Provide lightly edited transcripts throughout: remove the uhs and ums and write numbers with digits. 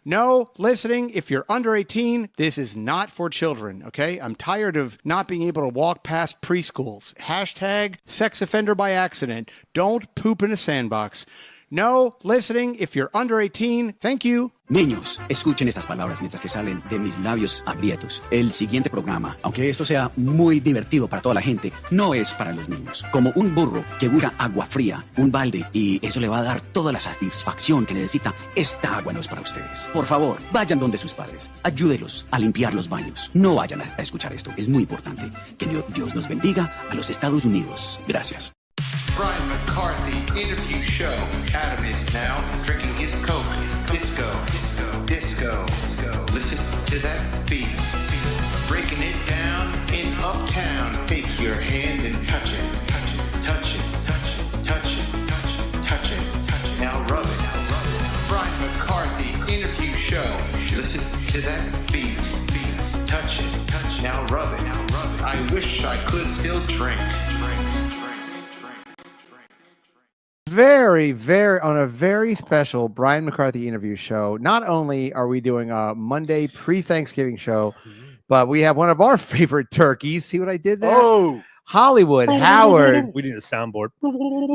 No listening. If you're under 18, this is not for children, okay? I'm tired of not being able to walk past preschools. Hashtag sex offender by accident. Don't poop in a sandbox. No listening. If you're under 18, thank you. Niños, escuchen estas palabras mientras que salen de mis labios aprietos. El siguiente programa, aunque esto sea muy divertido para toda la gente, no es para los niños. Como un burro que busca agua fría, un balde, y eso le va a dar toda la satisfacción que necesita, esta agua no es para ustedes. Por favor, vayan donde sus padres. Ayúdelos a limpiar los baños. No vayan a escuchar esto. Es muy importante. Que Dios nos bendiga a los Estados Unidos. Gracias. Brian McCarthy interview show. Adam is now drinking his Coke. Disco. Listen to that beat. Breaking it down in Uptown. Take your hand and touch it. Touch it. Now rub it. Brian McCarthy interview show. Listen to that beat. Touch it. Now rub it. I wish I could still drink. On a very special Brian McCarthy interview show. Not only are we doing a Monday pre-Thanksgiving show, but we have one of our favorite turkeys. See what I did there? Oh, Hollywood Howard. we need a soundboard.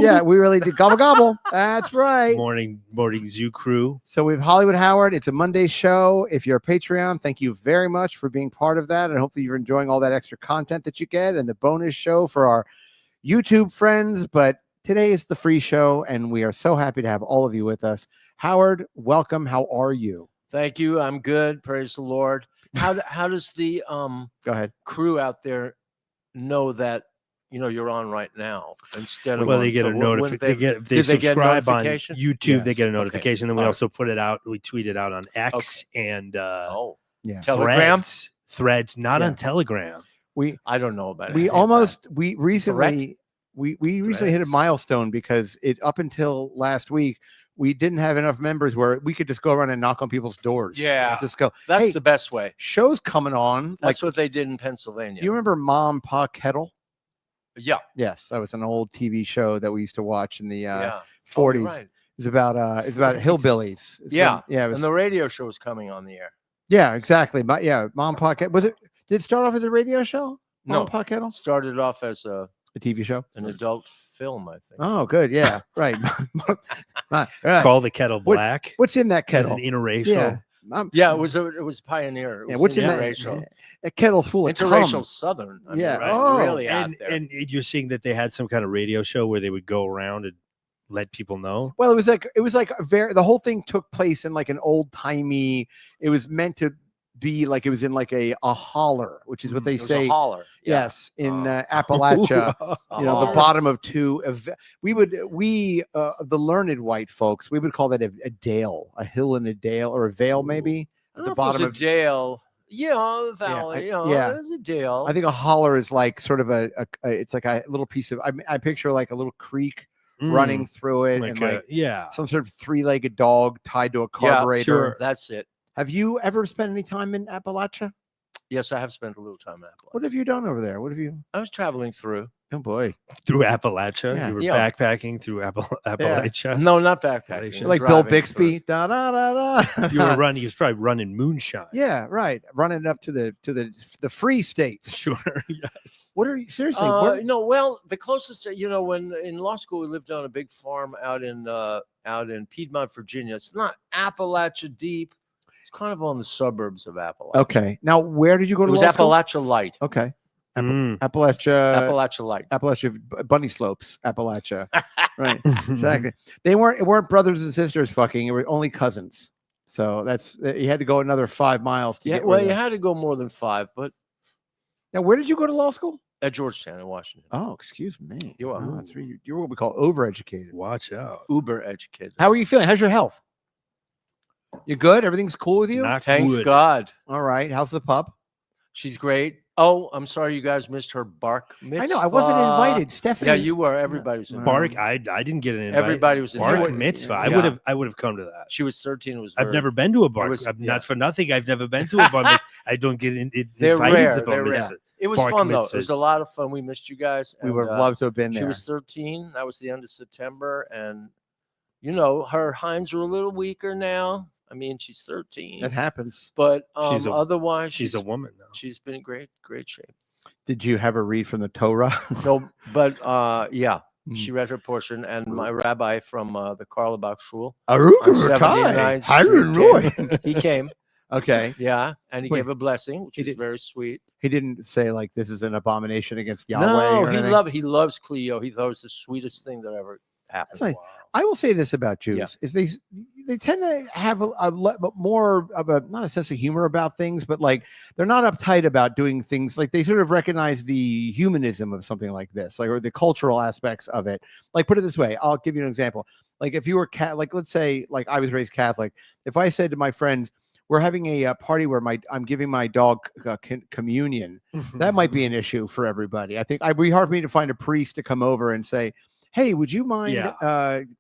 Yeah, we really did. Gobble gobble. That's right. Morning zoo crew. So we have Hollywood Howard. It's a Monday show. If you're a Patreon, thank you very much for being part of that, and hopefully you're enjoying all that extra content that you get and the bonus show for our YouTube friends. But today is the free show, and we are so happy to have all of you with us. Howard, welcome. How are you? Thank you. I'm good. Praise the Lord. How does the Go ahead. crew out there know that you're on right now instead of They get a notification. If they subscribe on YouTube, Yes. they get a notification. Okay. Then we All also put it out. We tweet it out on X and Yeah. Telegram? Threads, not Yeah. on Telegram. I don't know about it. We recently hit a Threads. milestone because up until last week, we didn't have enough members where we could just go around and knock on people's doors. Yeah. Just go, That's hey, the best way. show's coming on. That's what they did in Pennsylvania. Do you remember Mom Pa Kettle? Yeah. Yes, that was an old TV show that we used to watch in the 40s. Oh, you're right. It was about hillbillies. Yeah. Yeah, it was, And the radio show is coming on the air. yeah, exactly. But yeah, Mom Pa Kettle. Did it start off as a radio show? Mom No. Pa Kettle? Started off as A TV show? an adult film, I think. Oh, good. Yeah, right. Call the kettle black. What's in that It's kettle? an interracial. Yeah. Yeah, it was Pioneer. It Yeah, was what's in that? interracial. A kettle's full of Interracial cum. Southern. I Yeah. mean, Oh, really out And, there. and you're seeing that they had some kind of radio show where they would go around and let people know. Well, it was like the whole thing took place in like an old timey. It was meant to be like it was in like a holler, which is what they It was say. a holler. Yeah. Yes, in Appalachia, the bottom of two. The learned white folks, we would call that a dale, a hill in a dale, or a vale, maybe I at don't the know if it bottom was of. a dale. Yeah, a valley. yeah. There's a dale. I think a holler is like sort of it's like a little piece of. I picture like a little creek running through it, and like some sort of three-legged dog tied to a carburetor. Sure, that's it. Have you ever spent any time in Appalachia? Yes, I have spent a little time in Appalachia. What have you done over there? What have you? I was traveling through. Oh boy, through Appalachia. Yeah. You were Yeah. backpacking through Appalachia. No, not backpacking. You're like Bill driving Bixby. through. Da da da da. You were running. He was probably running moonshine. Yeah, right. Running up to the free states. Sure. Yes. What are you seriously? Well, the closest, when in law school we lived on a big farm out in Piedmont, Virginia. It's not Appalachia deep. It's kind of on the suburbs of Appalachia. Okay. Now, where did you go It to was law school? Appalachia Light. Okay. Mm. Appalachia Light. Appalachia bunny slopes. Appalachia. Right. Exactly. They weren't brothers and sisters fucking. It were only cousins. So you had to go another 5 miles to Yeah, get. well, where you they- had to go more than 5, but Now, where did you go to law school? at Georgetown in Washington. Oh, excuse me. You're welcome. That's you're what we call overeducated. Watch out. Uber educated. How are you feeling? How's your health? You good? Everything's cool with you? Not Thanks good. God. All right. How's the pup? She's great. Oh, I'm sorry you guys missed her bark mitzvah. I know. I wasn't invited. Stephanie. Yeah, you were. Everybody was invited. Bark. I didn't get an invite. Everybody was Bark invited. mitzvah. Yeah. I would have come to that. She was 13. It was I've very- never been to a bar. was- Not for nothing. I've never been to a bar. I don't get They're invited rare. to bar They're rare. mitzvah. It was bark fun though. It was a mitzvahs. lot of fun. We missed you guys. We and, would have loved to have been She there. was 13. That was the end of September, and her hinds are a little weaker now. I mean, she's 13. That happens. But She's a- otherwise, She's a woman now. She's been in great shape. Did you have her read from the Torah? No, but yeah, Mm. she read her portion, and my rabbi from the Karlbach Shul, Aruka on Ratai, 79th Hiram Street Roy. he came, Okay. yeah, and he Wait, gave a blessing, which he was did- very sweet. He didn't say like this is an abomination against Yahweh. No, or anything? he loves Cleo. He thought it was the sweetest thing that ever happened. That's nice. I will say this about Jews: is they tend to have more of a not a sense of humor about things, but like they're not uptight about doing things. Like they sort of recognize the humanism of something like this, like or the cultural aspects of it. Like put it this way, I'll give you an example. Like if you were like let's say like I was raised Catholic. If I said to my friends, we're having a party where I'm giving my dog communion, that might be an issue for everybody. I think it'd be hard for me to find a priest to come over and say, hey, would you mind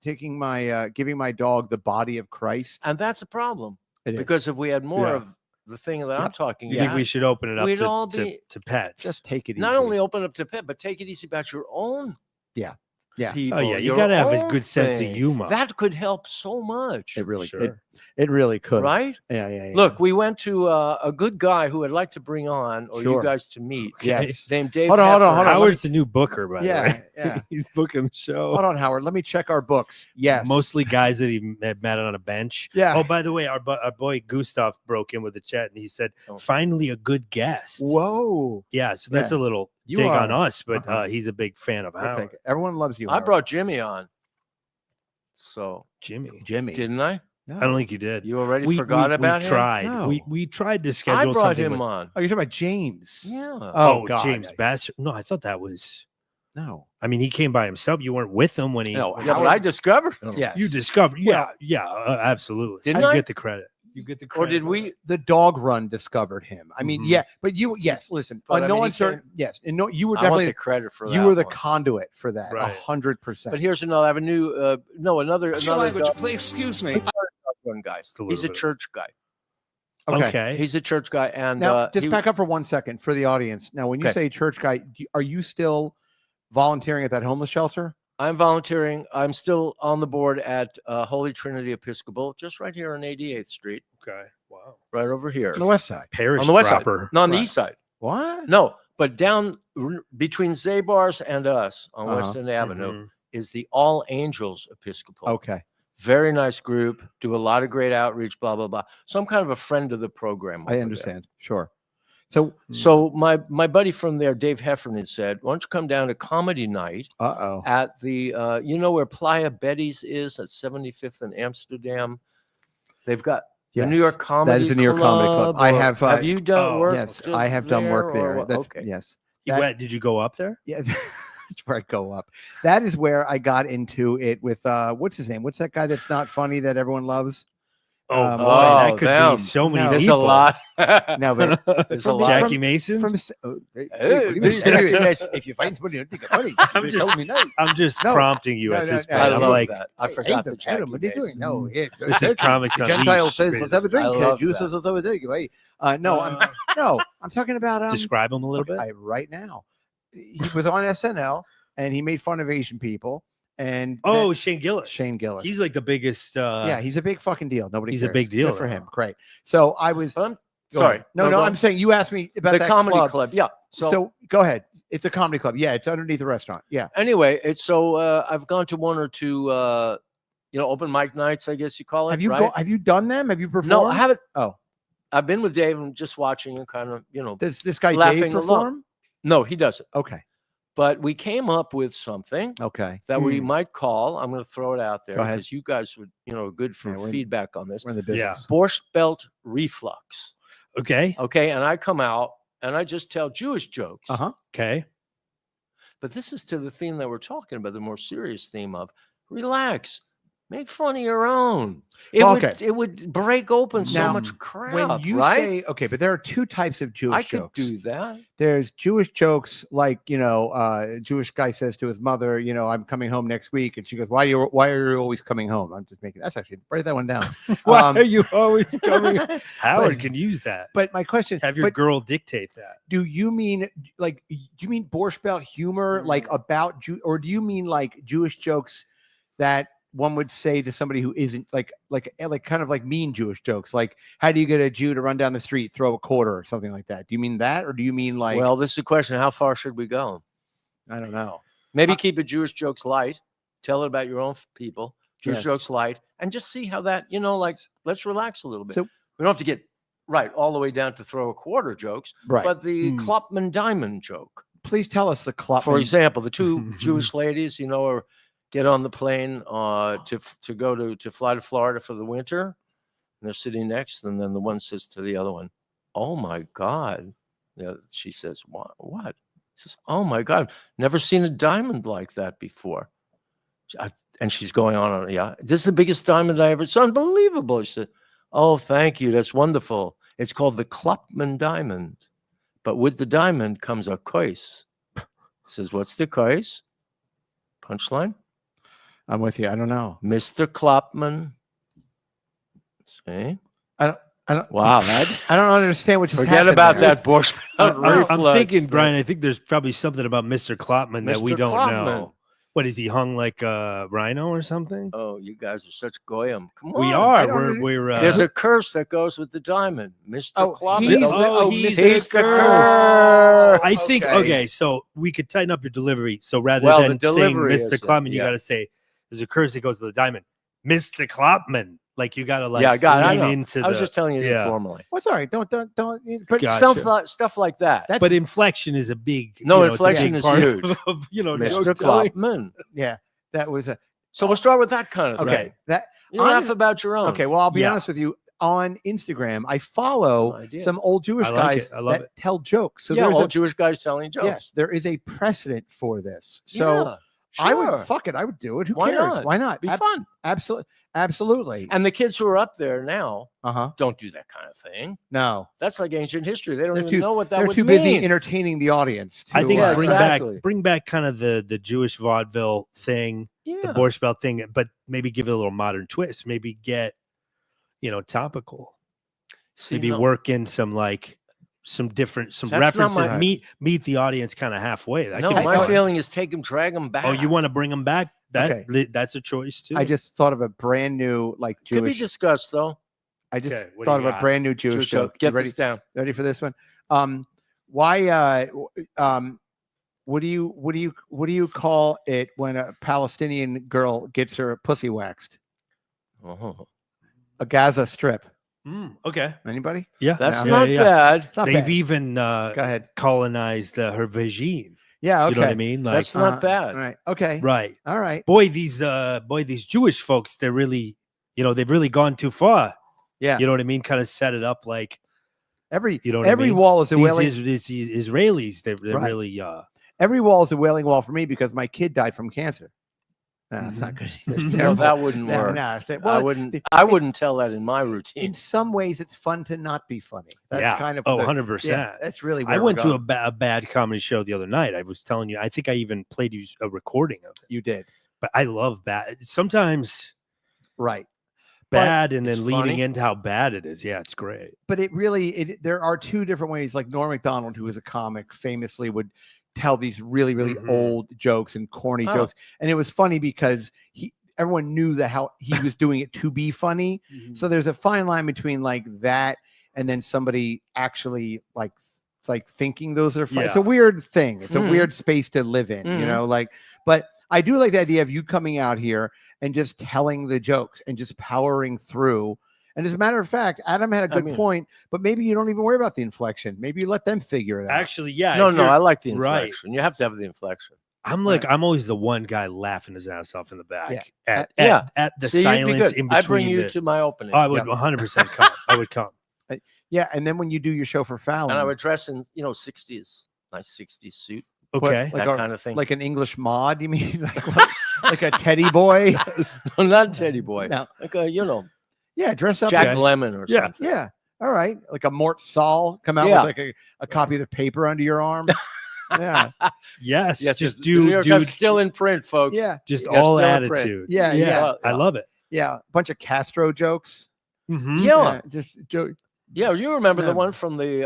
taking my giving my dog the body of Christ? And that's a problem It is. because if we had more Yeah. of the thing that I'm talking You about, think we should open it up we'd all to, be- to pets? Just take it not easy. only open up to pet, but take it easy about your own Yeah. people. Oh yeah, you your gotta have a own good sense of thing. humor. That could help so much. It really Sure. it really could. Right? Yeah. Look, we went to a good guy who I'd like to bring on, or Sure. you guys to meet. Yes. Named Dave. Hold on. Heffernan. Howard's a new booker, by the Yeah, way. yeah. He's booking the show. Hold on, Howard. Let me check our books. Yes. Mostly guys that he met on a bench. Yeah. Oh, by the way, our boy Gustav broke in with the chat and he said, Oh. "Finally, a good guest." Whoa. Yeah, so that's Yeah. a little You dig on are- us, but uh-huh. he's a big fan of We'll Howard. take it. Everyone loves you. I Howard. brought Jimmy on. So Jimmy. didn't I? No. I don't think you did. You already forgot about we him? tried. No. We tried to I schedule brought something him with- on. Oh, you're talking about James. Yeah. Oh, God. James Bassett. No, I thought that was. No. I mean, he came by himself. You weren't with him when he. No, Yeah, but I discovered him. Yes. You discovered. Yeah, absolutely. Didn't you I? get the credit. You get the credit. Or did we? The dog run discovered him. I mean, Mhm. yeah, but yes, listen. But, I no mean, he uncertain. came- Yes, and no, you were I want definitely the credit for that. you were the one. conduit for that. Right. 100%. But here's another. I have a new. Another dog please excuse me. one guy. Just a He's a little bit. church guy. Okay. He's a church guy, and Now, just he- back up for 1 second for the audience. Now, when you Okay. say church guy, are you still volunteering at that homeless shelter? I'm volunteering. I'm still on the board at Holy Trinity Episcopal, just right here on 88th Street, Okay. Wow. right over here On the west side. Parish on the west side. dropper. No, on the Right. east side. What? No, but down between Zabar's and us on Uh-huh. West End Avenue Mhm. is the All Angels Episcopal. Okay. Very nice group. Do a lot of great outreach. Blah blah blah. So I'm kind of a friend of the program. I over there. understand. Sure. So, So my buddy from there, Dave Heffernan, said, "Why don't you come down to comedy night uh-oh. at the you know where Playa Betty's is at 75th and Amsterdam? They've got the New Yes, York Comedy. is the New York Comedy Club. I or have, Have you done oh, work? Yes, to- I have done work or there. what? That's, Okay. Yes. You That- went- did you go up there? Yeah. That's where I go up. That is where I got into it with what's his name? What's that guy that's not funny that everyone loves? Oh Um, boy, Oh, that could them. be so many No. There's people. a lot. No, but There's a from- lot. Jackie Mason. from Hey, what do you mean? Jackie Anyway, Mason. if you find somebody who think funny, I'm you just- tell me no. I'm just No. prompting you No, at no, this no, point. I I'm love like, that. I Hey, forgot them, the Jackie Adam, what are they doing? Mason. No, yeah, This is Comics the Unleashed, Gentile says, basically. "Let's have a drink." I love Jew that. says, "Let's have a drink." Right? No, I'm talking about describe him a little bit. right now. He was on SNL and he made fun of Asian people. And Oh, then- Shane Gillis. Shane Gillis. He's like the biggest. Yeah, he's a big fucking deal. Nobody. he's a cares. big deal Good for now. him. Great. So I was. But I'm go sorry. ahead. No, go I'm on. saying you asked me about the that comedy club. club. Yeah. So, go ahead. It's a comedy club. Yeah, it's underneath the restaurant. Yeah. Anyway, it's so I've gone to one or two open mic nights, I guess you call it. Have you done them? Have you performed? No, I haven't. Oh, I've been with Dave and just watching and kind of, does this guy laughing Dave along. perform? No, he doesn't. Okay. But we came up with something Okay. that we Hmm. might call. I'm going to throw it out there Go ahead. because you guys would, good for Yeah, we're in- feedback on this. We're in the Yeah. business. Borscht belt reflux. Okay. Okay, and I come out and I just tell Jewish jokes. Uh-huh. Okay. But this is to the theme that we're talking about, the more serious theme of relax, make fun of your own. Well, okay. It would break open so Now, much crap. When you right? say okay, but there are two types of Jewish I could jokes. do that. There's Jewish jokes like Jewish guy says to his mother, I'm coming home next week, and she goes, why are you always coming home? I'm just making that's actually write that one down. Why Um, are you always coming? Howard but- can use that. But my question, Have your but girl dictate that. do you mean like do you mean Borscht Belt humor like about Jew, or do you mean like Jewish jokes that one would say to somebody who isn't like kind of like mean Jewish jokes, like how do you get a Jew to run down the street, throw a quarter or something like that? Do you mean that, or do you mean like? Well, this is the question: how far should we go? I don't know. Maybe keep it Jewish jokes light. Tell it about your own people. Jewish Yes. jokes light, and just see how that like let's relax a little bit. So- we don't have to get right all the way down to throw a quarter jokes, Right. but the Klopman diamond joke. Please tell us the Klopman. For example, the two Jewish ladies, are get on the plane to fly to Florida for the winter, and they're sitting next, and then the one says to the other one, "Oh my God!" She says, "What?" She says, "Oh my God, never seen a diamond like that before." And she's going on, "Yeah, this is the biggest diamond I ever. It's unbelievable." She said, "Oh, thank you, that's wonderful. It's called the Klopman diamond, but with the diamond comes a kois." Says, "What's the kois?" Punchline. I'm with you. I don't know. Mr. Klopman. See? I don't. Wow, I don't understand what just forget happened about there. that Borscht I'm thinking, Brian, I think there's probably something about Mr. Klopman that we Mr. don't Klopman. know. What is he hung like a rhino or something? Oh, you guys are such goyim. Come on. We I are. don't We're There's a curse that goes with the diamond. Mr. Oh, Klopman. he's He's the the curse. curse. I think Okay. okay, so we could tighten up your delivery. So rather Well, the than saying delivery Mr. is, Klopman, you yeah. got to say there's a curse that goes to the diamond, Mr. Klopman. Like you got to Yeah, I got it. I lean know. into I was the. just telling you yeah. informally. What's all right? Don't. But Gotcha. stuff like that. That's But inflection is a big. No, it's a big inflection is part huge. Of, Mr. joke telling. Klopman. yeah. That was a So we'll start with that kind of thing. okay. That You laugh about your own. okay. Well, I'll be Yeah. honest with you. On Instagram, I follow No idea. some old Jewish I like guys it. I love that it. tell jokes. So yeah, there's all a Jewish guys telling jokes. yes, there is a precedent for this. So yeah, I would sure. fuck it. I would do it. Who Why cares? not? Why not? Be fun. Absolutely. And the kids who are up there now Uh-huh. don't do that kind of thing. No. That's like ancient history. They don't They're even know what that They're would too mean. busy entertaining the audience. I think Yeah, bring exactly. back kind of the Jewish vaudeville thing, the Yeah. Borscht Belt thing, but maybe give it a little modern twist. Maybe get topical. See, Maybe no, work in some different That's not references. my- Meet the audience kind of halfway. That no, could be my fun. feeling is take them, drag them back. Oh, you want to bring them back? That's a choice too. I just thought of a brand new Could be Jewish. discussed though. I just Okay, what do thought you of a got? brand new Jewish joke. Get You ready? this down. Ready for this one? Why? What do you call it when a Palestinian girl gets her pussy waxed? Oh, A Gaza Strip. Okay. Anybody? Yeah. that's Yeah, not bad. It's not They've bad. even Go ahead. colonized her vagine. Yeah. Okay. You know what I mean? Like, That's not bad. All right. Okay. right. All right. Boy, these Jewish folks, they're really, they've really gone too far. Yeah. You know what I mean? Kind of set it up like Every you know what I every mean? wall is a these, wailing. these Israelis. They're Right. really Every wall is a wailing wall for me because my kid died from cancer. No, it's Mm-hmm. not good. Either. It's No, terrible. that wouldn't No, work. no, it's- I well, wouldn't. I wouldn't tell that in my routine. in some ways, it's fun to not be funny. That's yeah. kind of oh, the- 100%. yeah, that's really. Where I we're went to going. a bad comedy show the other night. I was telling you, I think I even played you a recording of it. You did But I love bad. Sometimes right, But bad and it's then leading funny. into how bad it is. Yeah, it's great. but it really there are two different ways. Like Norm Macdonald, who was a comic, famously would tell these really Mhm. old jokes and corny Oh. jokes, and it was funny because everyone knew that how he was doing it to be funny. So there's a fine line between like that and then somebody actually like thinking those are fun. It's a Yeah. weird thing. It's Mhm. a weird space to live in, you Mhm. know, but I do like the idea of you coming out here and just telling the jokes and just powering through. And as a matter of fact, Adam had a I good mean- point, but maybe you don't even worry about the inflection. Maybe you let them figure it out. Actually, yeah. No, if no, you're- I like the right. inflection. You have to have the inflection. I'm always the one guy laughing his ass off in the back Yeah. at the See, you'd be silence good. in between. I bring you to my opening, Oh, I would Yeah. 100% come. I would come. Yeah. And then when you do your show for Fallon, and I would dress in 60s, nice 60s suit, what, Okay. like that kind of thing. like an English mod, you mean? Like, what? Like a teddy boy? No, not Teddy Boy. No. Like a Yeah, dress up. Jack Okay. Lemmon or Yeah. something. Yeah. All right. Like a Mort Saul, come out Yeah. with like a copy of the paper under your arm. Yeah. Yes. Yes, just the New York do Times still in print, folks. Yeah. just Yeah, all still in print. attitude. Yeah, yeah. I love it. Yeah. A bunch of Castro jokes. Mhm. Yeah. Just joke. Yeah, you remember Yeah. the one from the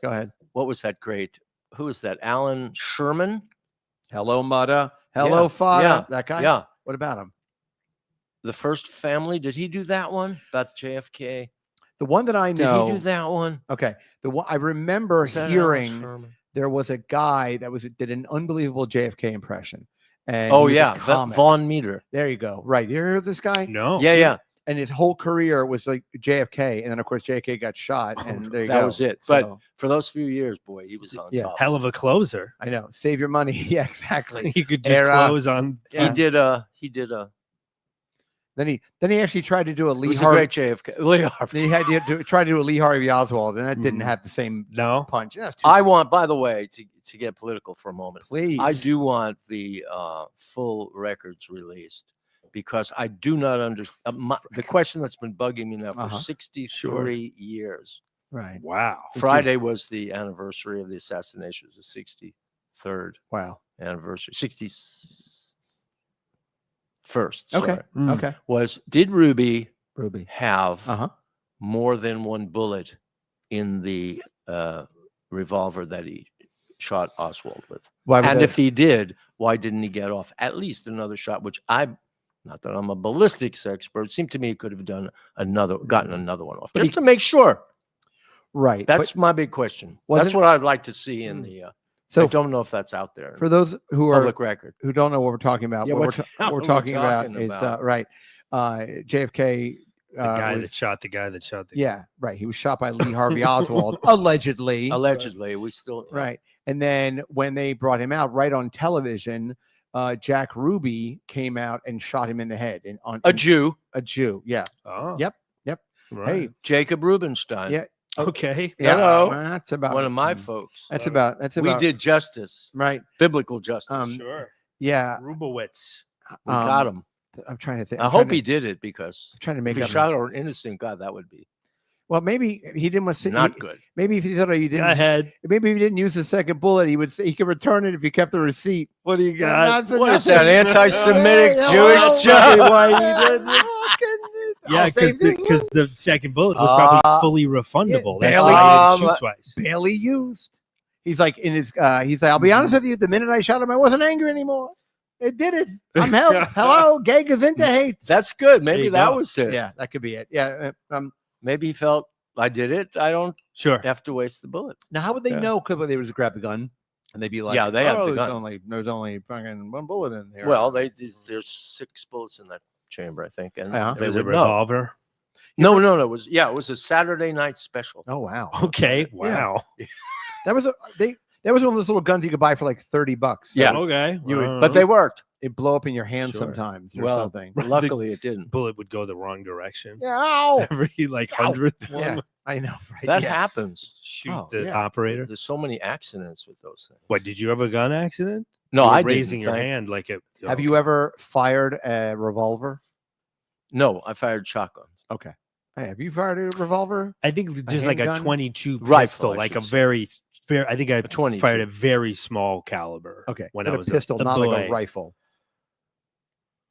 Go ahead. what was that great? Who was that? Alan Sherman? Hello, Mutta. Hello, Yeah, Fada. yeah, That guy. Yeah. What about him? The First Family. Did he do that one? About JFK? The one that I Did know. he do that one? Okay. The one I remember Was that Alex hearing. Sherman? There was a guy that did an unbelievable JFK impression. And Oh he was a yeah, comic. Vaughn Meter. There you go. Right. You hear this guy? No. Yeah, yeah. And his whole career was like JFK, and then of course JFK got shot, and there you go. That was it. But So, for those few years, boy, he was on Yeah. top. Hell of a closer. I know. Save your money. Yeah, exactly. You could just Era. close on. Yeah. He did a. Then he actually tried to do a It Lee was a Harvey. great JFK. Lee Harvey. He had to try to do a Lee Harvey Oswald, and that didn't Mhm. have the same No. punch. That's too I want, by the way, to get political for a moment. please. I do want the full records released because I do not understand the question that's been bugging me now for Uh-huh. 63 years. Right. Wow. Friday was the anniversary of the assassination. It was the 63rd Wow. anniversary. 61st. Okay. sorry, Mm. Okay. Did Ruby Ruby. have Uh huh. more than one bullet in the revolver that he shot Oswald with? Why would And that- if he did, why didn't he get off at least another shot? Which not that I'm a ballistics expert, it seemed to me he could have gotten another one off But just to make sure. right. That's my big question. Was That's it- what I'd like to see in the. so I don't know if that's out there. for those who are public record. who don't know what we're talking about, Yeah, what what we're we're talking about talking is about. right. JFK. The guy was- that shot the guy that shot the Yeah, right. He was shot by Lee Harvey Oswald, allegedly. Allegedly, we still Right. And then when they brought him out right on television, Jack Ruby came out and shot him in the head. a Jew, A Jew. Yeah. Oh. Yep. Right. Hey. Jacob Rubinstein. Yeah. Okay. Yeah. Hello. That's about One of my folks. That's about. We did justice, Right. biblical justice. Sure. Yeah. Rubowitz. We got him. I'm trying to think. I hope he did it because Trying to if make he up. shot an innocent guy, that would be Well, maybe he didn't want to. not good. Maybe if he thought you Go didn't. ahead. Maybe if he didn't use the second bullet, he would say he could return it if he kept the receipt. What do you Not for What is nothing. that, anti-Semitic Yeah, Jewish well, judge? why he did it. Yeah, I'll save this because one. the second bullet was probably fully refundable. That's barely. why he didn't shoot twice. Barely used. He's like in his. He's like, I'll be honest with you. The minute I shot him, I wasn't angry anymore. It did it. I'm helped. Hello, gay Gazinta hates. That's good. There Maybe you that go. was it. Yeah, that could be it. Yeah. Maybe he felt I did it. I don't Sure. have to waste the bullet. Now, how would they Yeah. know? Could they just grab the gun and they'd be like, Yeah, they had the there's gun. there's only fucking one bullet in there. Well, there's 6 bullets in that chamber, I think, and Uh-huh. It they was a would know. revolver. No, it was it was a Saturday night special. oh wow. Okay. Wow. That was that was one of those little guns you could buy for like $30. Yeah. Okay. You would- But they worked. It blow up in your hand Sure. sometimes or Well, something. Luckily, it didn't. bullet would go the wrong direction. Yeah. Ow. Every like Ow. 100th one Yeah, would I know. Right? That yeah. happens. shoot Oh, the yeah. operator. There's so many accidents with those things. What, did you have a gun accident? No, You were I raising didn't. your hand like it. Have you ever fired a revolver? No, I fired shotguns. Okay. Hey, have you fired a revolver? I think just like a handgun? 22 Rifle, pistol, I like a should say. very. I think I 22. fired a very small caliber. Okay. When but I a was pistol, a not like boy. a rifle.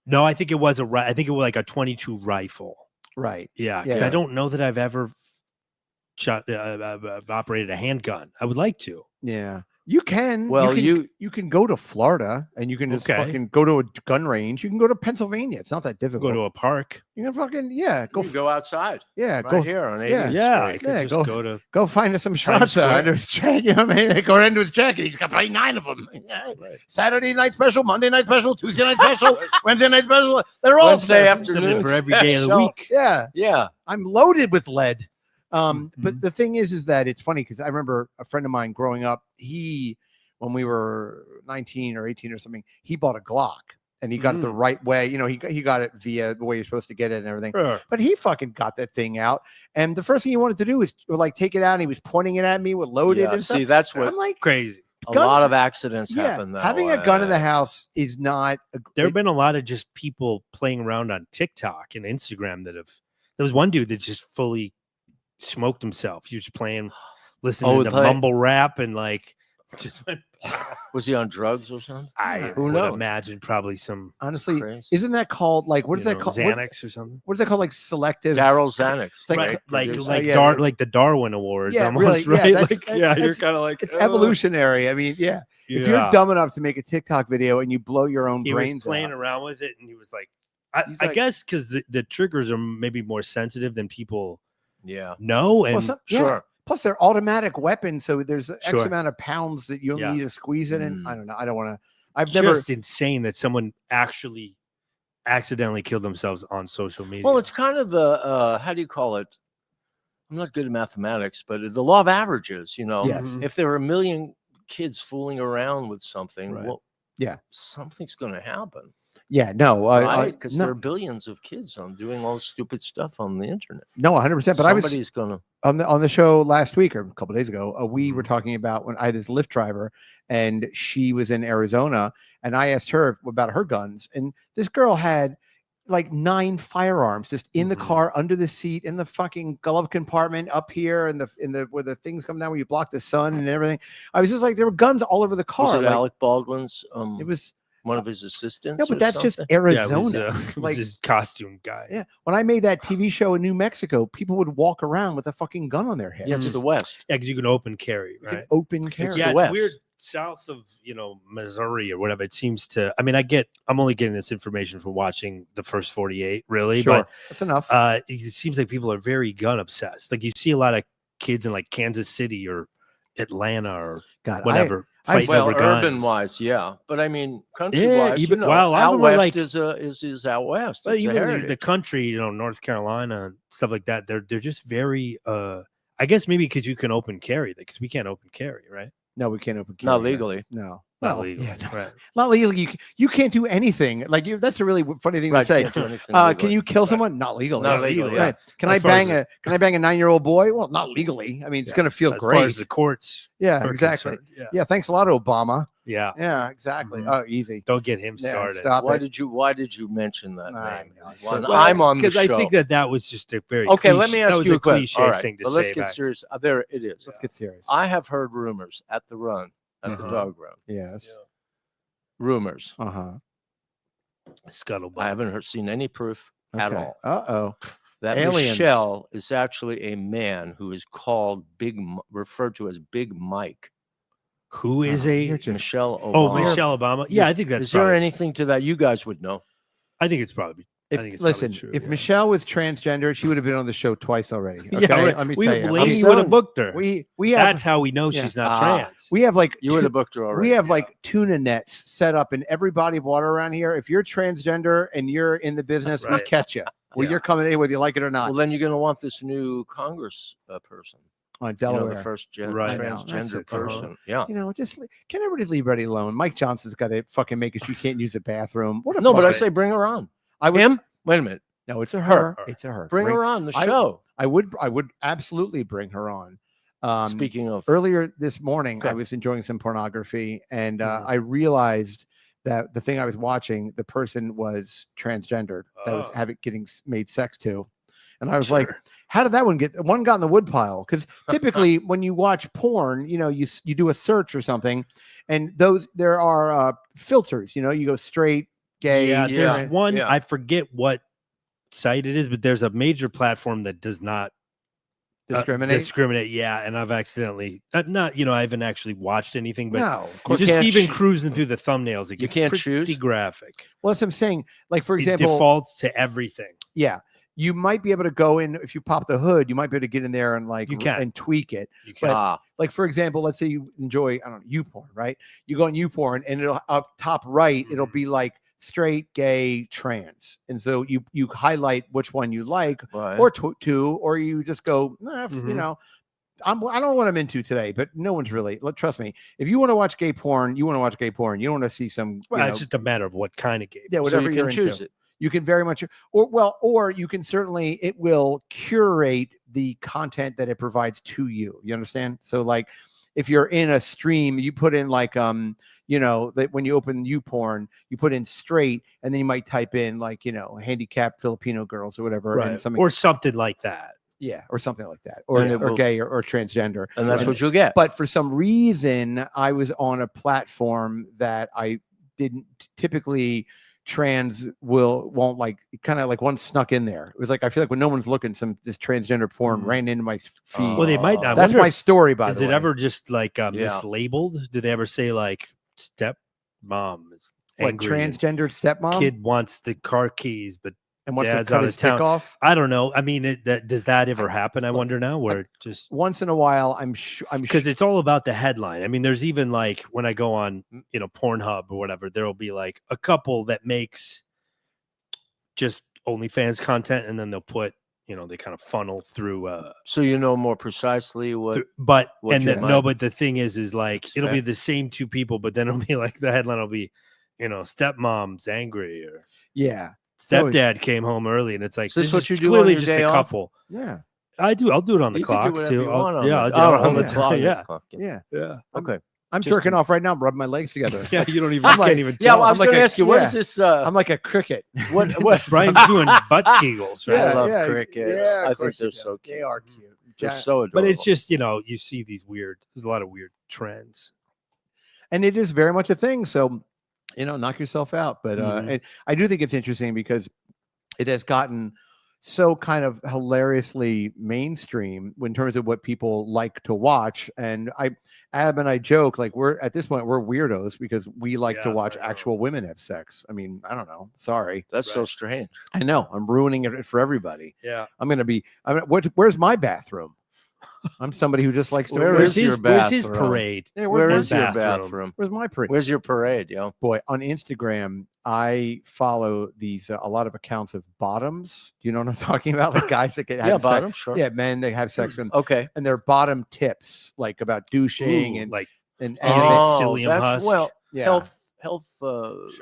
No, I think it was I think it was like a 22 rifle. Right. Yeah, 'cause Yeah. I don't know that I've ever shot operated a handgun. I would like to. Yeah. You can. Well, you can go to Florida and you can just Okay. fucking go to a gun range. You can go to Pennsylvania. It's not that difficult. Go to a park. you can fucking go. You go outside Yeah. right Go here on 80th yeah. Yeah, I Street. could Yeah, just go- go to. go find us some shots Square. under his jacket. You know what I mean? Go into his jacket. He's got probably 9 of them. Saturday night special, Monday night special, Tuesday night special, Wednesday night special. They're all Wednesday special. afternoon. Something for every day of the special. week. Yeah. Yeah. I'm loaded with lead. But Mhm. the thing is that it's funny because I remember a friend of mine growing up, when we were 19 or 18 or something, he bought a Glock and he got it the right way. You know, he got it via the way you're supposed to get it and everything. Sure. But he fucking got that thing out. And the first thing he wanted to do was like take it out and he was pointing it at me with loaded Yeah, and stuff. see, that's what I'm like, Crazy. a guns- lot of accidents yeah, happen. That having a way. gun in the house is not. There have been a lot of just people playing around on TikTok and Instagram that have. There was one dude that just fully smoked himself. He was playing, listening to mumble rap and like just went. Was he on drugs or something? I Who would knows? imagine probably some Honestly, Crazy. isn't that called like what is you that know, called? Xanax or something. What is that called? Like selective. Daryl Xanax. Like- Right, like producer. yeah, like the Darwin Awards Yeah, almost, really, yeah, right? that's- Like, that's- yeah, you're that's- kind of like It's evolutionary. I mean, yeah. If you're yeah. dumb enough to make a TikTok video and you blow your own He was brains playing out, around with it, and he was like I like- guess because the triggers are maybe more sensitive than people Yeah. know. And Sure. Plus, they're automatic weapons, so there's X Sure. amount of pounds that you only Yeah. need to squeeze it in. I Mm. don't know. I don't want to. I've it's never. just insane that someone actually accidentally killed themselves on social media. Well, it's kind of the how do you call it? I'm not good at mathematics, but the law of averages. Yes. If there are a million kids fooling around with something, Right. well, Yeah. something's going to happen, Yeah. No. right? Because no, there are billions of kids doing all this stupid stuff on the internet. no, 100%. But I was Somebody's going to. on the show last week or a couple days ago. We were Mhm. talking about when I had this Lyft driver, and she was in Arizona, and I asked her about her guns, and this girl had like 9 firearms just in the Mhm. car, under the seat, in the fucking glove compartment, up here, in the where the things come down where you block the sun and everything. I was just like, there were guns all over the car. Was it like, Alec Baldwin's? it was one of his assistants. no, but or that's just something? Arizona. Yeah, it was like, his costume guy. yeah, when I made that TV show in New Mexico, people would walk around with a fucking gun on their head. Yeah, to the west. Yeah, because you can open carry, You can right? open carry. Yeah, the it's West. weird. South of Missouri or whatever, it seems to. I mean, I'm only getting this information from watching the first 48, really. Sure, that's enough. But it seems like people are very gun obsessed. Like you see a lot of kids in like Kansas City or Atlanta or God, whatever I- fighting Well, over guns. urban wise, yeah, but I mean, country Yeah, wise, even- well, a lot of out them are west like- is out west. But It's a even the heritage. country, North Carolina and stuff like that, they're just very. I guess maybe because you can open carry, because we can't open carry, right? No, we can't open carry. Not here. legally. No, Not Well, legally, yeah, no. right? Not legally. You can't do anything. Like that's a really funny thing Right, to say. can't do anything Can legally. you kill Right. someone? Not legally. Not legally, Right. Can I As far as bang a 9-year-old boy? Well, not legally. I mean, it's Yeah, going to feel as far great. as the courts. Yeah, are exactly. concerned, Yeah. Yeah, thanks a lot, Obama. Yeah. Yeah, exactly. Mhm. Oh, easy. Don't get him Yeah, started. stop Why it. did you mention that I name? know. When So- I'm on the because show. I think that was just a very Okay, let cliche- me that ask was you a a question. cliche All right, thing to but say. let's get back. serious. There it is. Let's get serious. I have heard rumors at the run, at the Uh-huh. dog run. Yes. Rumors. Uh-huh. Scuttlebutt. I haven't seen any proof at all Uh-oh. that Aliens. Michelle is actually a man who is called referred to as Big Mike. Who is Oh, a? you're just- Michelle Obama. Oh, Michelle Obama. Yeah, I think that's. Is there probably- anything to that? You guys would know. I think it's probably. I think If, it's probably listen, true, if yeah. Michelle was transgender, she would have been on the show twice already. Okay, Yeah, let me tell you. Lady I'm would have saying- booked her. We have That's how we know yeah. she's not Ah. trans. we have like You would two- have booked her already. we have like tuna nets set up in every body of water around here. If you're transgender and you're in the business, we Right. catch you. Well, Yeah. you're coming in whether you like it or not. Well, then you're going to want this new Congress person. On You know, Delaware. the first Right. I know, that's transgender it. person. Yeah. Just can everybody leave Betty alone? Mike Johnson's got to fucking make it. You can't use a bathroom. What a No, but I fucking- say bring her on. I would. Him? Wait a minute. No, it's a Her. her. It's a her. Bring her on the I- show. I would absolutely bring her on. Speaking of, Earlier this morning, I Okay. was enjoying some pornography, and Mhm. I realized that the thing I was watching, the person was transgendered that was Oh. getting made sex to, and I was like, "How did that one get? One got in the woodpile?" Because typically, when you watch porn, you do a search or something, and there are filters. You go straight, gay. Yeah, Yeah. there's one. Yeah. I forget what site it is, but there's a major platform that does not discriminate. Yeah, and I've accidentally not. I haven't actually watched anything, but No, of You course. just can't even ch- cruising through the thumbnails, it You gets can't pretty choose? graphic. Well, that's what I'm saying. Like for It example, defaults to everything. yeah, you might be able to go in if you pop the hood. You might be able to get in there and You can. and tweak it. You can. Like for example, let's say you enjoy YouPorn, right? You go on YouPorn and it'll up top right, it'll Mhm. be like straight, gay, trans, and so you highlight which one you like, right. or two, or you just go, nah, Mhm. I don't know what I'm into today, but no one's really. Trust me. If you want to watch gay porn, you want to watch gay porn. You don't want to see some. Well, it's just a matter of what kind of game. Yeah, So whatever you you're can into. choose it. You can very much, or you can certainly, it will curate the content that it provides to you. You understand? So like, if you're in a stream, you put in like, that when you open YouPorn, you put in straight, and then you might type in like, handicapped Filipino girls or whatever, and Right. something, Or something like that. yeah, or something like that, or And it will- gay or transgender. And that's And- what you'll get. But for some reason, I was on a platform that I didn't typically. Trans won't like, kind of like one snuck in there. It was like I feel like when no one's looking, this transgender porn Mhm. ran into my feed. Well, they might not. I That's wonder my if- story. By Is the it way, ever just like Yeah. mislabeled? Did they ever say like step mom? What, angry and transgendered stepmom? kid wants the car keys, but and wants to dad's cut out his of dick town. off? I don't know. I mean, does that ever happen? I wonder now, where just Once in a while, I'm because it's all about the headline. I mean, there's even like when I go on, Pornhub or whatever, there'll be like a couple that makes just OnlyFans content, and then they'll put, they kind of funnel through. So more precisely what. But what you might but the thing is like it'll be the same two people, but then it'll be like the headline will be, stepmom's angry or yeah. stepdad came home early, and it's like, Is this what you do clearly on your just day a off? couple. Yeah. I do. I'll do it on the You can clock do whatever too. you want on I'll the- do it on on the the clock. yeah. Yeah. Yeah. Okay. I'm Just jerking to- off right now. I'm rubbing my legs together. Yeah, you don't even. I'm You like- can't even Yeah, tell. well, I was like going to a- ask you, what yeah. is this? I'm like a cricket. What? Brian's doing butt kegels, right? I love Yeah, crickets. yeah, I of think course they're you do. so cute. They are cute. They're Ja- so adorable. But it's just, you see these there's a lot of weird trends. and it is very much a thing. So, knock yourself out. But Mhm. and I do think it's interesting because it has gotten so kind of hilariously mainstream in terms of what people like to watch. And Ab and I joke, like, we're at this point, we're weirdos because we like to Yeah, watch I know. actual women have sex. I mean, I don't know. Sorry. That's so Right. strange. I know I'm ruining it for everybody. Yeah. Where's my bathroom? I'm somebody who just likes to. Where Where's is your his bathroom? parade? Yeah, Where where's is my your bathroom? Where's my parade? Where's your parade, yo? Boy, on Instagram, I follow these a lot of accounts of bottoms. Do you know what I'm talking about? Like guys that get Yeah, have sex, bottom, sure. yeah, men that have sex with, Okay. and their bottom tips, like about douching Ooh, and like and psyllium that's husk. well, yeah. health.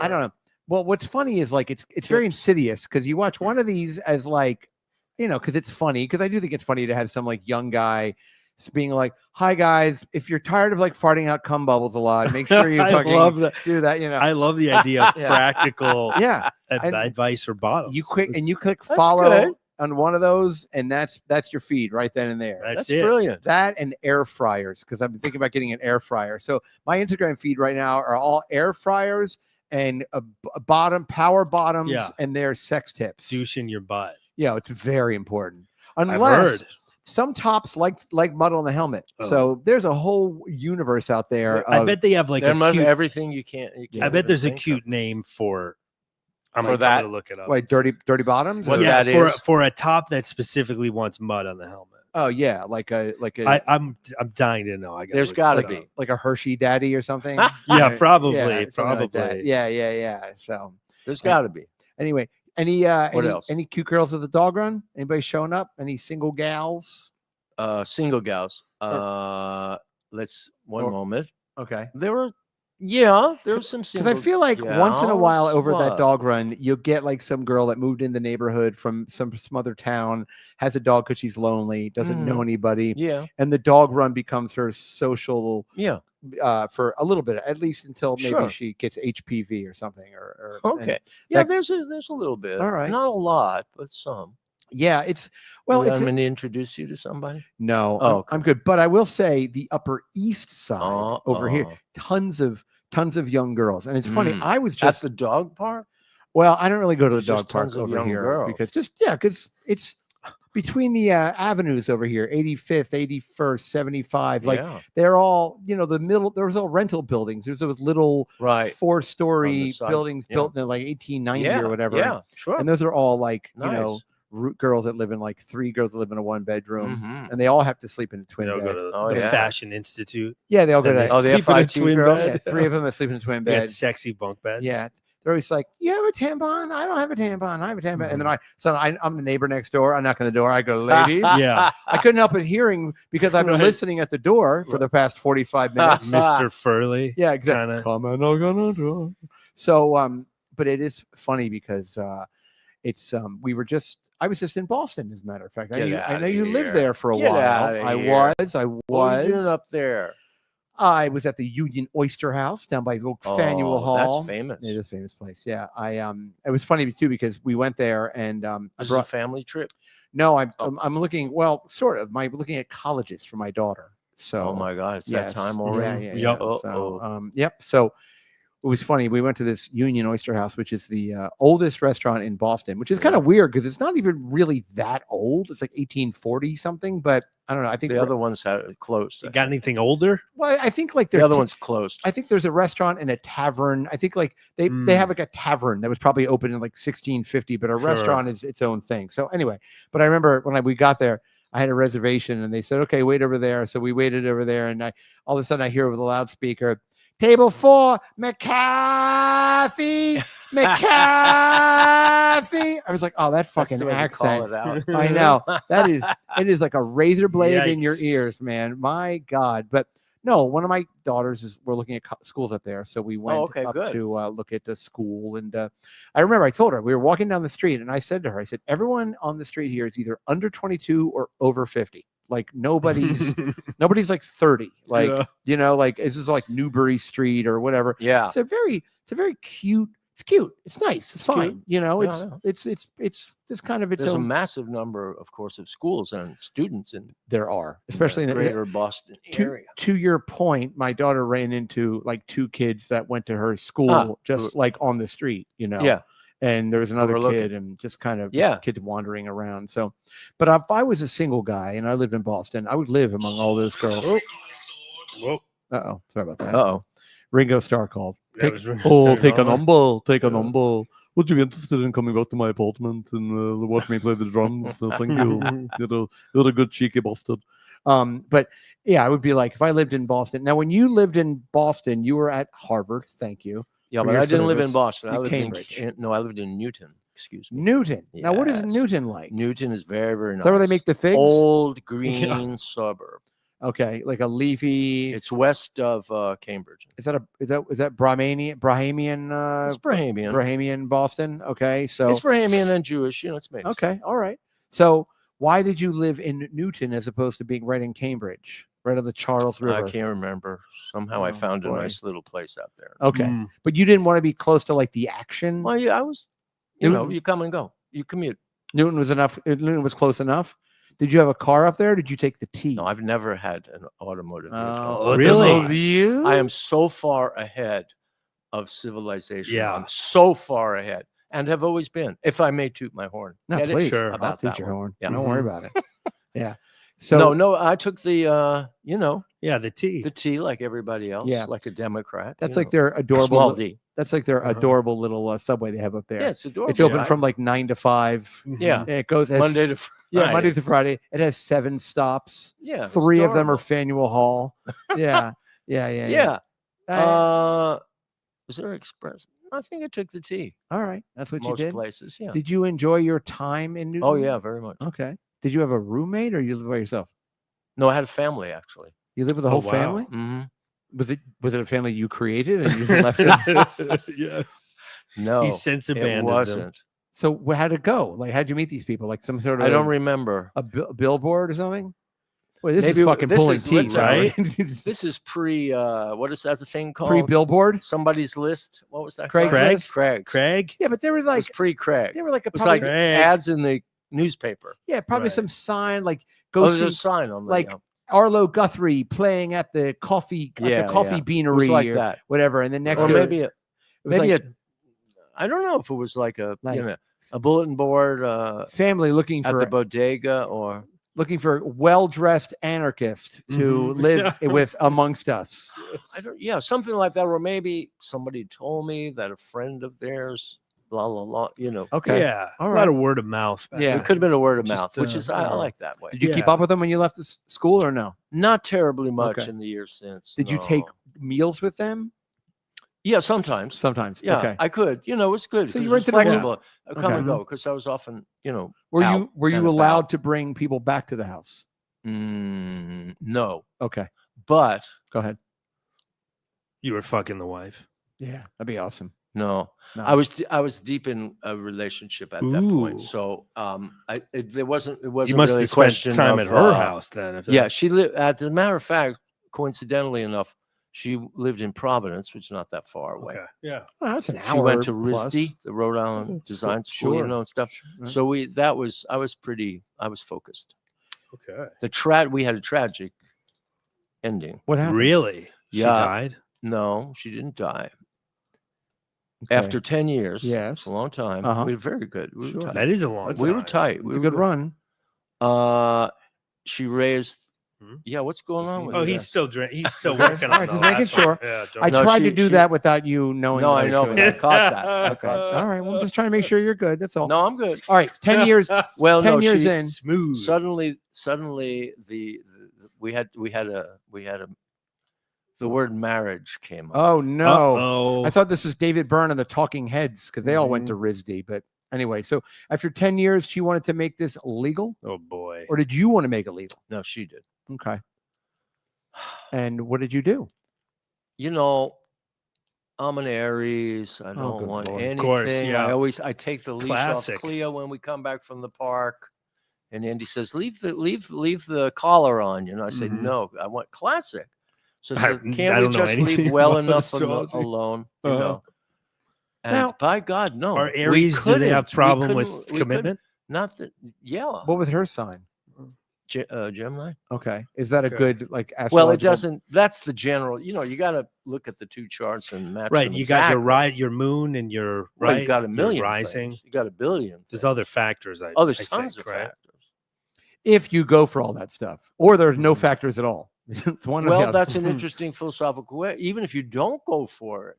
I don't know. Well, what's funny is like it's very insidious because you watch one of these as like, because it's funny, because I do think it's funny to have some like young guy being like, "Hi guys, if you're tired of like farting out cum bubbles a lot, make sure you I fucking love that. do that." I love the idea of Yeah. practical Yeah, and advice for bottoms. you click and you click That's follow good. on one of those, and that's your feed right then and there. That's That's it. brilliant. That and air fryers, because I've been thinking about getting an air fryer. So my Instagram feed right now are all air fryers and power bottoms, Yeah. and their sex tips. douche in your butt. Yeah, it's very important. I've Unless heard. some tops like mud on the helmet. Oh. So there's a whole universe out there. I bet they have like There a must be cute. everything you can't. I bet there's a think of. cute name for. I'm For gonna that? look it up. Wait, dirty bottoms. What Or- that is? for a top that specifically wants mud on the helmet. Oh yeah, like a I'm dying to know. There's gotta be. like a Hershey daddy or something. Yeah, Right? probably, something like that. probably. Yeah. So There's got to be. anyway, What else? any cute girls at the dog run? Anybody showing up? Any single gals? Single gals. Let's one or- moment. Okay. There were some Because single. I feel like once in a while gals. over that What? dog run, you'll get like some girl that moved in the neighborhood from some other town, has a dog because she's lonely, doesn't know anybody, Yeah, and the dog run becomes her social yeah. for a little bit, at least until maybe Sure. she gets HPV or something. Or Okay. Yeah, that- there's a little bit. All right. Not a lot, but some. yeah, it's Well, well, I'm it's going to introduce you to somebody. no, Oh, I'm good, but I will say the Upper East Side over here, Uh-oh. tons of young girls, and it's funny. Mm. I was At just the dog park. well, I don't really go to the There's dog just park tons of over young here girls. because it's between the avenues over here, 85th, 81st, 75. Like Yeah, they're all the middle. There was all rental buildings. There's those little right. 4-story side, buildings yeah. built in like 1890 Yeah, or whatever. Yeah, sure. And those are all like Nice. girls that live in like 3 girls that live in a 1-bedroom, Mhm. and they all have to sleep in a twin They all bed. go to Oh, the yeah. Fashion Institute. Yeah, they all go Then to. Oh, they have sleep in a 5 twin girls? yeah, bed. 3 of them that sleep in a twin They got bed. sexy bunk beds. Yeah. They're always like, "You have a tampon? I don't have a tampon. I have a tampon." And then Mm-hmm. I'm the neighbor next door. I knock on the door. I go, "Ladies." Yeah. I couldn't help but hearing because I've been Right. listening at the door for the past 45 minutes. Mr. Furley. Yeah, exactly. Kinda. Come and knock on the door. So, but it is funny because it's I was just in Boston, as a matter of fact. I Get know outta you lived here. there for a Get while. outta I here. was. What were you doing up there? I was at the Union Oyster House down by Faneuil Hall. That's famous. It is a famous place. Yeah. It was funny too because we went there and I This is a brought family trip. no, I'm looking, well, sort of. Looking at colleges for my daughter. So Oh my God, it's yes, that time yeah, already. Yeah, Yup. So, yep. So was funny. We went to this Union Oyster House, which is the oldest restaurant in Boston, which is kind of weird because it's not even really that old. It's like 1840 something, but I don't know. I think The other ones had it closed. You got anything older? well, I think like The they're other one's closed. I think there's a restaurant and a tavern. I think like they have like a tavern that was probably open in like 1650, but a restaurant is its own thing. So anyway, but I remember when we got there, I had a reservation and they said, okay, wait over there. So we waited over there and all of a sudden I hear over the loudspeaker, table 4, McCarthy, McCarthy. I was like, oh, that That's the fucking way to accent. call it out. I know it is like a razor blade in your Yikes. ears, man. My God. But no, one of my daughters we're looking at schools up there. So we went okay, up good. to look at the school. And I remember I told her, we were walking down the street and I said to her, I said, everyone on the street here is either under 22 or over 50. Like nobody's like 30. Like, you know, like this is like Newbury Street or whatever. Yeah. It's a very cute. It's cute. It's nice. It's fine. cute. You know, Yeah, it's just kind of its There's a own. massive number, of course, of schools and students in There are, especially in the greater Boston area. to your point, my daughter ran into like 2 kids that went to her school just like on the street, you know. Yeah. And there was another Overlooking. kid and just kind of Yeah. kids wandering around. So, but if I was a single guy and I lived in Boston, I would live among all those girls. Whoa. Uh-oh. Sorry about that. Uh-oh. Ringo Starr called. That was Ringo Oh, Starr. take a number. Take a Yeah. number. Would you be interested in coming out to my apartment and watch me play the drums? Thank you. You're a good cheeky bastard. But yeah, I would be like, if I lived in Boston. Now, when you lived in Boston, you were at Harvard. Thank you. Yeah, for but your I didn't live in service. Boston. I You lived Cambridge. no, I lived in Newton. Excuse me. Newton. Now, what is Yes. Newton like? Newton is very, very nice. Is that where they make the figs? Old green suburb. Okay, like a leafy. It's west of Cambridge. Is that Brahmanian? It's Brahamian. Brahamian Boston. Okay, so It's Brahamian and Jewish. You know, it's mixed. okay, all right. So why did you live in Newton as opposed to being right in Cambridge, right on the Charles River? I can't remember. Somehow I Oh, found a boy. nice little place out there. Okay, but you didn't want to be close to like the action. Well, yeah, I was. You know, Newton- you come and go. You commute. Newton was enough. Newton was close enough. Did you have a car up there? Or did you take the T? No, I've never had an automotive vehicle. Oh, Really? You? I am so far ahead of civilization. Yeah. I'm so far ahead and have always been. If I may toot my horn. No, Get it? please. Sure. I'll About toot that your one. horn. Yeah. Don't worry about it. Yeah. So So no, I took the Yeah, the T. the T like everybody else, Yeah. like a Democrat. that's you like know. their adorable. Small D. That's like their Uh-huh. adorable little subway they have up there. Yeah, it's adorable. It's open right? from like 9 to 5. Yeah. And it goes has, Monday to Friday. Yeah, Monday to Friday. It has 7 stops. Yeah. it's 3 of them are adorable. Faneuil Hall. Yeah. Yeah. Uh, Is there express? I think I took the T. all right. That's what Most you did. places. Yeah. Did you enjoy your time in Newton? Oh yeah, very much. Okay. Did you have a roommate or you live by yourself? No, I had a family actually. You live with the Oh, whole wow. family? Mm-hmm. Was it a family you created and you just left them? Yes. No, He since it abandoned them. wasn't. So how'd it go? Like, how'd you meet these people? Like some sort of I don't remember. a billboard or something? Wait, this Maybe is fucking this pulling is teeth, right? This is pre. What is that the thing called? Pre-billboard? Somebody's list. What was that? Craigslist? called? Craig. Craig? Yeah, but there was It like was pre-Craig. there were like a It was probably, like Craig. ads in the newspaper. yeah, probably Right. some sign like Oh, go there's a see sign on the like Arlo Guthrie playing at the coffee Yeah, coffee yeah. beanery it was like or that. whatever. And then next Or to it, maybe it was maybe like I don't know if it was like a Like- a bulletin board family looking at for the bodega or well-dressed anarchist to Mhm. live Yeah. with amongst us. I don't something like that, or maybe somebody told me that a friend of theirs blah blah blah. You know, Okay. Yeah. All A right. lot of word of mouth. back Yeah. it then. could have been a word of Just, mouth, which is I yeah. like that way. Did you keep Yeah. up with them when you left the school or no? Not terribly much Okay. in the years since. Did you take no. meals with them? Yeah, sometimes. Sometimes. Yeah, Okay. I could. You know, it's good. So you 'cause went it's to the one- flexible. I come Okay. and go because I was often, Were out you and allowed about. to bring people back to the house? No, Okay. but Go ahead. You were fucking the wife. Yeah, that'd be awesome. no, No. I was deep in a relationship at that point. Ooh. So it wasn't You really must a have question spent time of, at her house then. If Yeah, that- she lived. As a matter of fact, coincidentally enough, she lived in Providence, which is not that far away. Okay. Yeah. Oh, that's an hour. She went to plus. RISD, the Rhode Island Oh, Design School, sure. and stuff. Right. So I was focused. Okay. We had a tragic ending. What happened? Really? She Yeah. died? No, she didn't die. Okay. After 10 years, Yes. it's a long time. Uh-huh. We were very good. We Sure. were tight. That is a long We were time. tight. It's We a were good run. She raised. Hmm? Yeah, what's going on with Oh, you he's guys? still drinking. He's still Okay. working All on right, the just making last one. sure. Yeah, I No, tried to she- do she- that without you knowing. No, that I was know, doing but I that. caught that. I Okay. caught that. All right. Well, I'm just trying to make sure you're good. That's all. No, I'm good. All right. 10 years. Well, 10 no, years she in. smooth. suddenly we had the word marriage came up. Oh no! Uh-oh. I thought this was David Byrne and the Talking Heads because they all went to RISD. But anyway, so after 10 years, she wanted to make this legal, Oh boy. or did you want to make it legal? No, she did. Okay. And what did you do? You know, I'm an Aries. I don't good want Lord. anything. Of course, yeah. I take the leash Classic. off Cleo when we come back from the park. And Andy says, leave the collar on. You know, I say, Mhm. no, I want classic. So I I said, I can't we don't know just leave anything well about enough astrology. alone? You Uh-huh. know. And Now- by God, no. Are we Aries, do they have couldn't. We problem couldn't- with we couldn't- commitment? Not that, yeah. What was her sign? Gemini. Okay. Is that a Okay. good like astrological? Well, it doesn't. That's the general. You know, you got to look at the two charts and match Right. them You got your exactly. your moon and your Well, right. you got a your million rising. things. You got a billion. There's things. other factors. Oh, there's I tons think, of right? factors. If you go for all that stuff, or there's no Mhm. factors at all. It's one or the Well, other. that's an interesting philosophical way. Even if you don't go for it,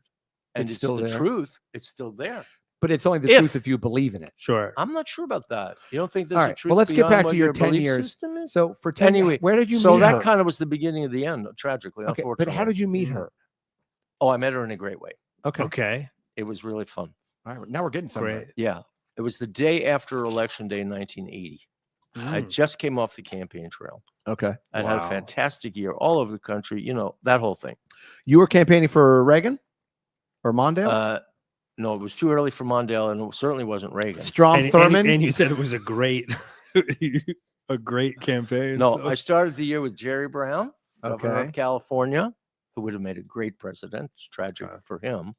and It's it's still the there. truth, it's still there. But it's only the If- truth if you believe in it. Sure. I'm not sure about that. You don't think there's All a right. truth Well, let's get beyond back what to your 10 belief years. system is? So for 10 Anyway, where did you so meet that her? kind of was the beginning of the end, tragically, Okay, unfortunately. but how did you meet Mhm. her? Oh, I met her in a great way. Okay. Okay. It was really fun. All right. Now we're getting somewhere. Great. Yeah. It was the day after Election Day in 1980. I Mm. just came off the campaign trail. Okay. I'd had a Wow. fantastic year all over the country, you know, that whole thing. You were campaigning for Reagan or Mondale? No, it was too early for Mondale, and it certainly wasn't Reagan. Strom Thurmond? And you said it was a great, a great campaign. No, so- I started the year with Jerry Brown, governor Okay. of California, who would have made a great president. It's tragic Okay. for him.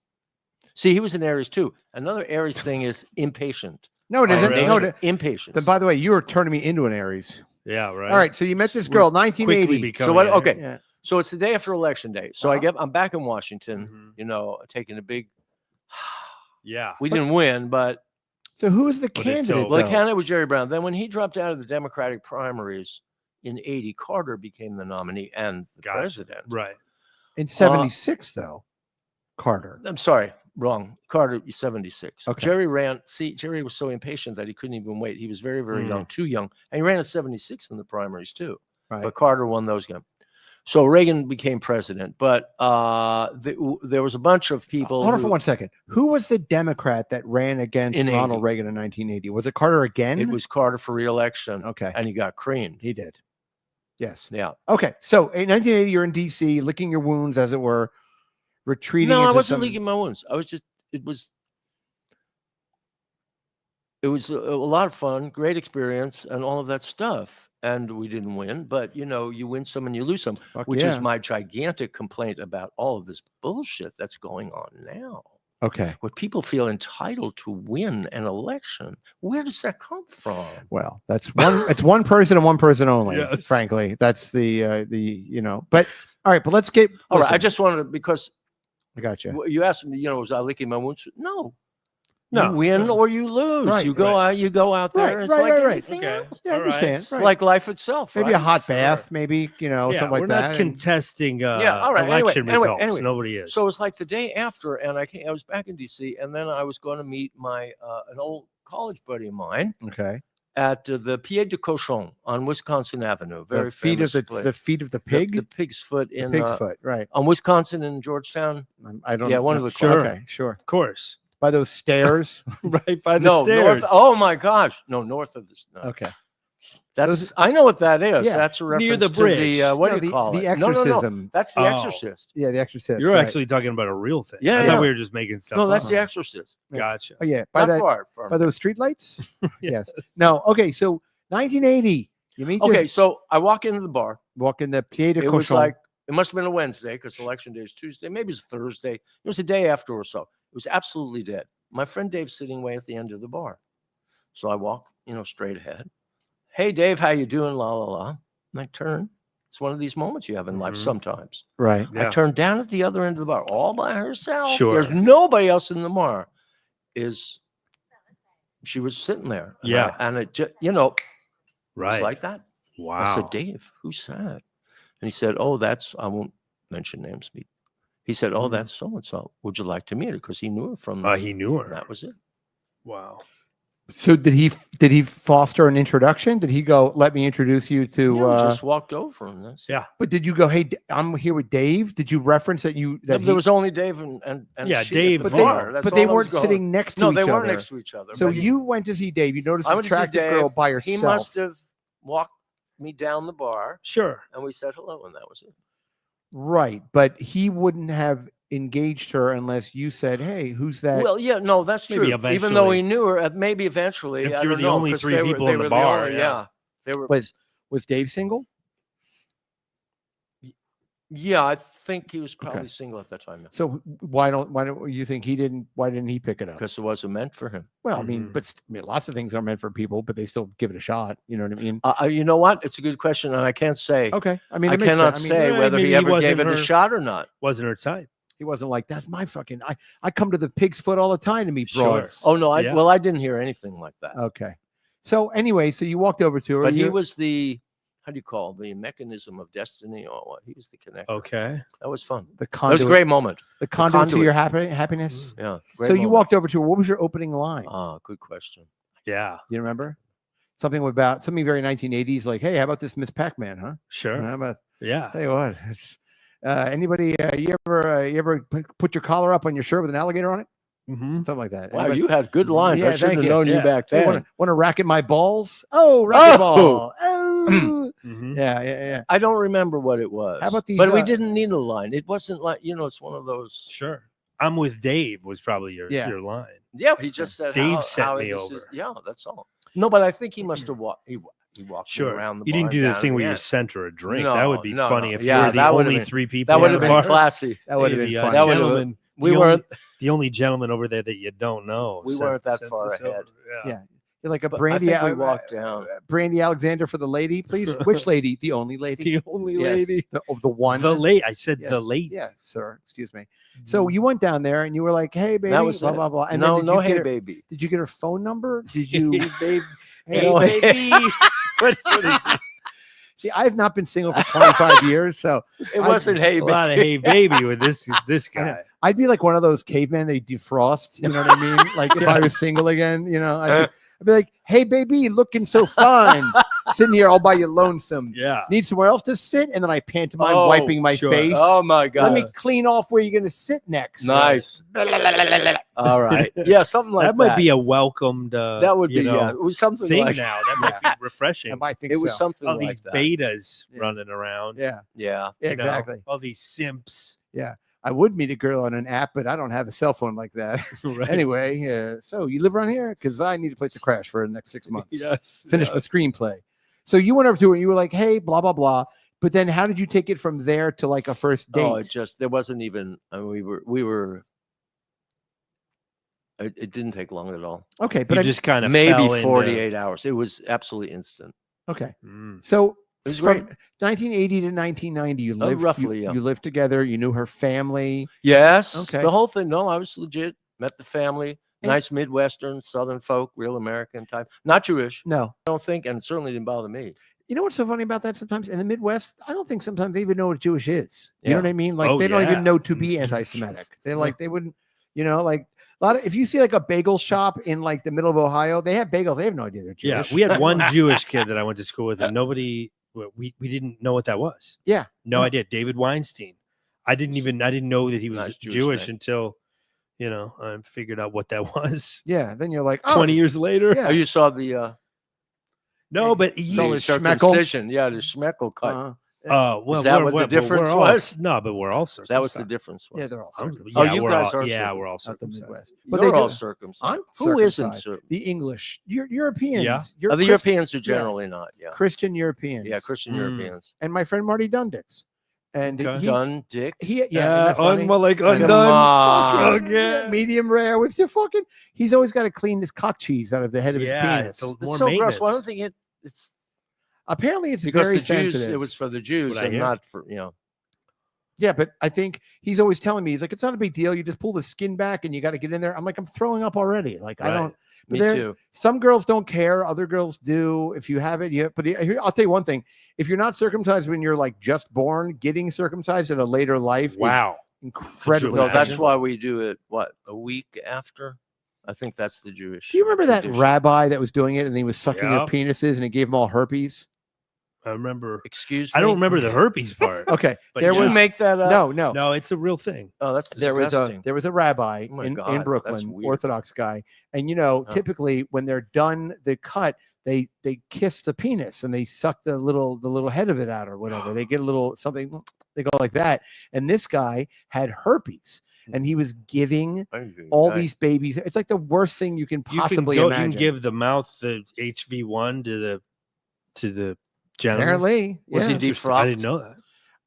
See, he was an Aries too. Another Aries thing is impatient. No, it Oh, isn't. really? No, it, Impatience. then by the way, you were turning me into an Aries. yeah. Right. All right. So you met this We're girl, Quickly 1980. becoming. So what? an Okay, Yeah. so it's the day after Election Day. So Uh-huh. I'm back in Washington. Mhm. You know, taking a big. Yeah. We didn't win, but So who was the But it's candidate? over. well, the though? candidate was Jerry Brown. Then when he dropped out of the Democratic primaries in '80, Carter became the nominee and the Gotcha. president. Right. In 76, though. Carter. I'm sorry, wrong. Carter, 76. Okay. Jerry ran. See, Jerry was so impatient that he couldn't even wait. He was very, very young, too young, and he ran at 76 in the primaries too. Right. But Carter won those games. So Reagan became president, but there was a bunch of people. Hold on for who- 1 second. Who was the Democrat that ran against In Ronald 80. Reagan in 1980? Was it Carter again? It was Carter for re-election, Okay. and he got creamed. He did. Yes. Yeah. Okay. So in 1980, you're in D.C., licking your wounds, as it were, retreating. No, I into wasn't some- leaking my wounds. I was just. It was a lot of fun, great experience, and all of that stuff. And we didn't win, but you know, you win some and you lose some, Fuck which yeah. is my gigantic complaint about all of this bullshit that's going on now. Okay. Where people feel entitled to win an election. Where does that come from? Well, that's one. It's one person and one person only. Yes. Frankly, that's the you know. But all right. But let's get. All right, I listen, just wanted to, because I got you. you asked me, you know, was I licking my wounds? No. No, You win no. or you lose. Right, you go right. out. You go out there. Right, it's right, like right, right. anything Okay. else. Yeah, I All right. understand. It's Right. like life itself. Maybe a right? hot Sure. bath. Maybe you know Yeah, something we're like not that. and- contesting Yeah, all right, anyway, election anyway, results. anyway. Nobody is. So it's like the day after, and I was back in DC, and then I was going to meet my an old college buddy of mine Okay. at the Pied de Cochon on Wisconsin Avenue. Very The feet of famous the place. the feet of the pig. The pig's foot The in pig's foot. Right. on Wisconsin in Georgetown. I don't. Yeah, one know. of the Sure. Okay. Sure. of course. By those stairs. Right by the No, stairs. north. Oh my gosh, no, north of this. No. Okay. That's Those- I know what that is. Yeah, That's a reference near the to bridge. the what No, do you the- call the it? No, exorcism. that's the Oh. Exorcist. Yeah, the Exorcist. You're right. actually talking about a real thing. Yeah, I yeah. thought we were just making stuff. No, that's up. the Exorcist. Gotcha. Oh yeah. By Not that. far from By it. those street lights. Yes. No. Okay. So 1980. You meet Okay, this so I walk into the bar. walk in the Pied de It was Cochon. like it must have been a Wednesday because election day is Tuesday. Maybe it's Thursday. It was a day after or so. It was absolutely dead. My friend Dave's sitting way at the end of the bar. So I walk, you know, straight ahead. Hey, Dave, how you doing? La la la. And I turn. It's one of these moments you have in life Mhm. sometimes. Right. Yeah. I turned down at the other end of the bar all by herself. Sure. There's nobody else in the bar. She was sitting there. And Yeah. and it just, it was Right. like that. Wow. I said, Dave, who's that? And he said, oh, I won't mention names. He said, oh, that's so-and-so. Would you like to meet her? Because he knew her from. He knew her. That was it. Wow. So did he foster an introduction? Did he go, let me introduce you to Yeah, we just walked over. And that's it. Yeah. but did you go, hey, I'm here with Dave? Did you reference that There was only Dave and Yeah, she Dave, at the but bar. That's but they all that was weren't going. sitting next to each No, other. they weren't next to each other. So but you went to see Dave. You noticed I this went to see attractive Dave. girl by herself. He must have walked me down the bar, Sure. and we said hello, and that was it. Right, but he wouldn't have engaged her unless you said, "Hey, who's that?" Well, yeah, no, that's Maybe true. Even though eventually. he knew her, maybe eventually. If I you're don't the know, only 'cause three people they in the were bar, only- yeah. They were. was Dave single? Yeah, I think he was Okay. probably single at that time So why don't you think he didn't? Why didn't he pick it up? because it wasn't meant for him. Well, I mean, Mhm. but lots of things are meant for people, but they still give it a shot. You know what I mean? You know what? It's a good question, and I can't say. Okay, I mean, I it makes cannot sense. I mean, say whether maybe he he ever gave wasn't it a her- shot or not. Wasn't her type. he wasn't like, "That's my fucking." I come to the Pig's Foot all the time to meet Sure. broads. Oh no, Yeah. I didn't hear anything like that. Okay. So anyway, so you walked over to her. But he you're- was how do you call it? The mechanism of destiny or what? He was the connector. Okay. That was fun. the That was conduit. a great moment. The conduit to conduit. your happiness. Yeah. So you walked over to her. What was your opening line? Good question. Yeah. Do you remember? Something very 1980s, like, "Hey, how about this Miss Pac-Man, huh? Sure. How about Yeah. tell you what? Anybody, you ever put your collar up on your shirt with an alligator on it? Mm-hmm. Something like that. Wow, Anybody- you had good lines. Yeah, I should thank have you. known you Yeah. back Hey, then. want to racket my balls? Oh, racquetball. Oh, Mm-hmm. yeah. I don't remember what it was. How about these, But we didn't need a line. It wasn't like it's one of those. Sure. I'm with Dave was probably your line. Yeah, he just said Dave how, sent how me this over. Is, yeah, that's all. No, but I think he must have walked. He walked me Sure. around the You bar. didn't do the down thing to where you end. sent her a drink. That would be No, funny no. if Yeah, you were the that would've only been- three people. That in would the have been bar. classy. That would have Hey, been the, fun. That would've been- gentleman. We the weren't. the only gentleman over there that you don't know. We sent- weren't that sent far this ahead. over. Yeah. Yeah. You're like a But Brandy. I think we walked down. Brandy Alexander for the lady, please. Which lady? The only lady. The only Yes. lady. The one. The late. I said Yeah. the late. Yeah, sir. Excuse me. So you went down there and you were like, "Hey, baby," That was blah it. blah blah. And no, then no, did you hey, get her, baby. Did you get her phone number? Did you? babe. Hey, No, baby. What is it? See, I've not been single for 25 years, so It wasn't hey, A lot of hey baby with this I know. guy. I'd be like one of those cavemen they defrost. You know what I mean? Like if I was single again, I'd be like, "Hey, baby, looking so fun, sitting here all by you, lonesome. Yeah. Need somewhere else to sit?" And then I pantomime Oh, wiping my sure. face. Oh my God. Let me clean off where you're going to sit next. Nice. All right. Yeah, something like that that. might be a welcomed That would be know, It was something thing like now. That might be refreshing. I think it was so. something All like these that. betas Yeah. running around. Yeah, Yeah. you know, exactly. all these simps. I would meet a girl on an app, but I don't have a cell phone like that. Right. Anyway, so you live around here? Because I need a place to crash for the next 6 months. Yes. Finish yes. my screenplay. So you went over to her and you were like, "Hey, blah, blah, blah." But then how did you take it from there to like a first date? Oh, there wasn't even. I mean, we were. It didn't take long at all. Okay, but You just kind of Maybe fell into- 48 hours. It was absolutely instant. okay. Mm. So It was from great. 1980 to 1990, you lived roughly, yeah. you lived together. You knew her family. Yes. Okay. The whole thing. No, I was legit. Met the family. And- Nice Midwestern, Southern folk, real American type. Not Jewish. No, I don't think, and it certainly didn't bother me. you know what's so funny about that? Sometimes in the Midwest, I don't think sometimes they even know what Jewish is. You know Yeah. what I mean? Like Oh, they don't yeah. even know to be anti-Semitic. They like they wouldn't. Like a lot of if you see like a bagel shop in like the middle of Ohio, they have bagels. They have no idea they're Yeah, Jewish. we had one Jewish kid that I went to school with, and nobody we didn't know what that was. Yeah. No Yeah. idea. David Weinstein. I didn't know that he was Nice Jewish Jewish name. until I figured out what that was. Yeah. Then you're like, oh, 20 years later. Yeah. Oh, you saw the No, but he, So the it's schmeckle? circumcision. Yeah, the schmeckle cut. Uh-huh. that what the difference all, was? No, but we're all That was the circumcised. difference. Yeah, they're all I'm- circumcised. Oh, yeah, you we're guys all, are yeah, we're all Out the circumcised. Midwest. But But you're they all do- circumcised. I'm Who isn't? circumcised. The English, Europeans. Yeah. You're The Europeans are generally not. Yeah. Christian Europeans. Yeah, Christian Mm. Europeans. And my friend Marty Dundix. And Okay. Done, Dick. yeah, isn't that funny? like Come undone. on. Fucking- yeah. Medium rare with your fucking. He's always got to clean his cock cheese out of the head of his Yeah, penis. it's a- It's more so gross. Well, I maintenance. don't think it's. Apparently, it's because very the Jews, sensitive. it was for the Jews what I and hear. not for Yeah, but I think he's always telling me, he's like, it's not a big deal. You just pull the skin back and you got to get in there. I'm like, I'm throwing up already. Like, I Right. don't. But Me too. Some girls don't care. Other girls do. If you have it, but I'll tell you one thing. If you're not circumcised when you're like just born, getting circumcised in a later life is Wow. incredibly. No, that's imagine? why we do it. What, a week after? I think that's the Jewish. Do you remember that tradition. rabbi that was doing it and he was sucking their Yeah. penises and it gave them all herpes? I remember. Excuse me. I don't remember the herpes part. Okay, But there Did you was make that up? no. No, it's a real thing. Oh, that's There was disgusting. a rabbi Oh my in God, that's Brooklyn, weird. Orthodox guy, and Oh. typically when they're done the cut, they kiss the penis and they suck the little head of it out or whatever. They get a little something. They go like that. And this guy had herpes, and he was giving all these babies. It's like the worst thing you can possibly You imagine. can give the mouth the HV1 to the genitals. Apparently, Was he yeah. defrocked? I didn't know that.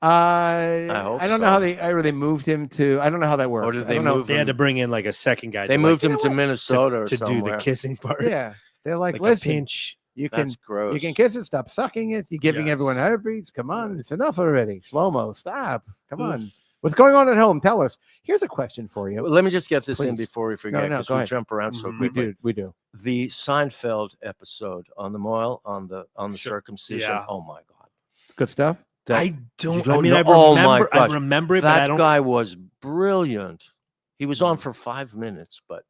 I don't know how they moved him to. I don't know how that works. did I they don't know. move They had to bring in like a second guy. They to, moved like, him to Minnesota or to do somewhere. the kissing part. Yeah, they're like, like a listen, pinch. you can That's gross. you can kiss it. Stop sucking it. You're giving everyone Yes. herpes. Come on, it's enough already. Shlomo, stop. Come on. Oof. What's going on at home? Tell us. Here's a question for you. Well, let me just get this in Please. before we forget, no, because go we ahead. jump around so Mhm. quickly. We do. The Seinfeld episode on the mohel, on the Sure. circumcision. Yeah. Oh my God. Good stuff. That, I don't. don't I mean, know- I oh my remember. I gosh, remember it, but I that don't. guy was brilliant. He was Mm. on for 5 minutes, but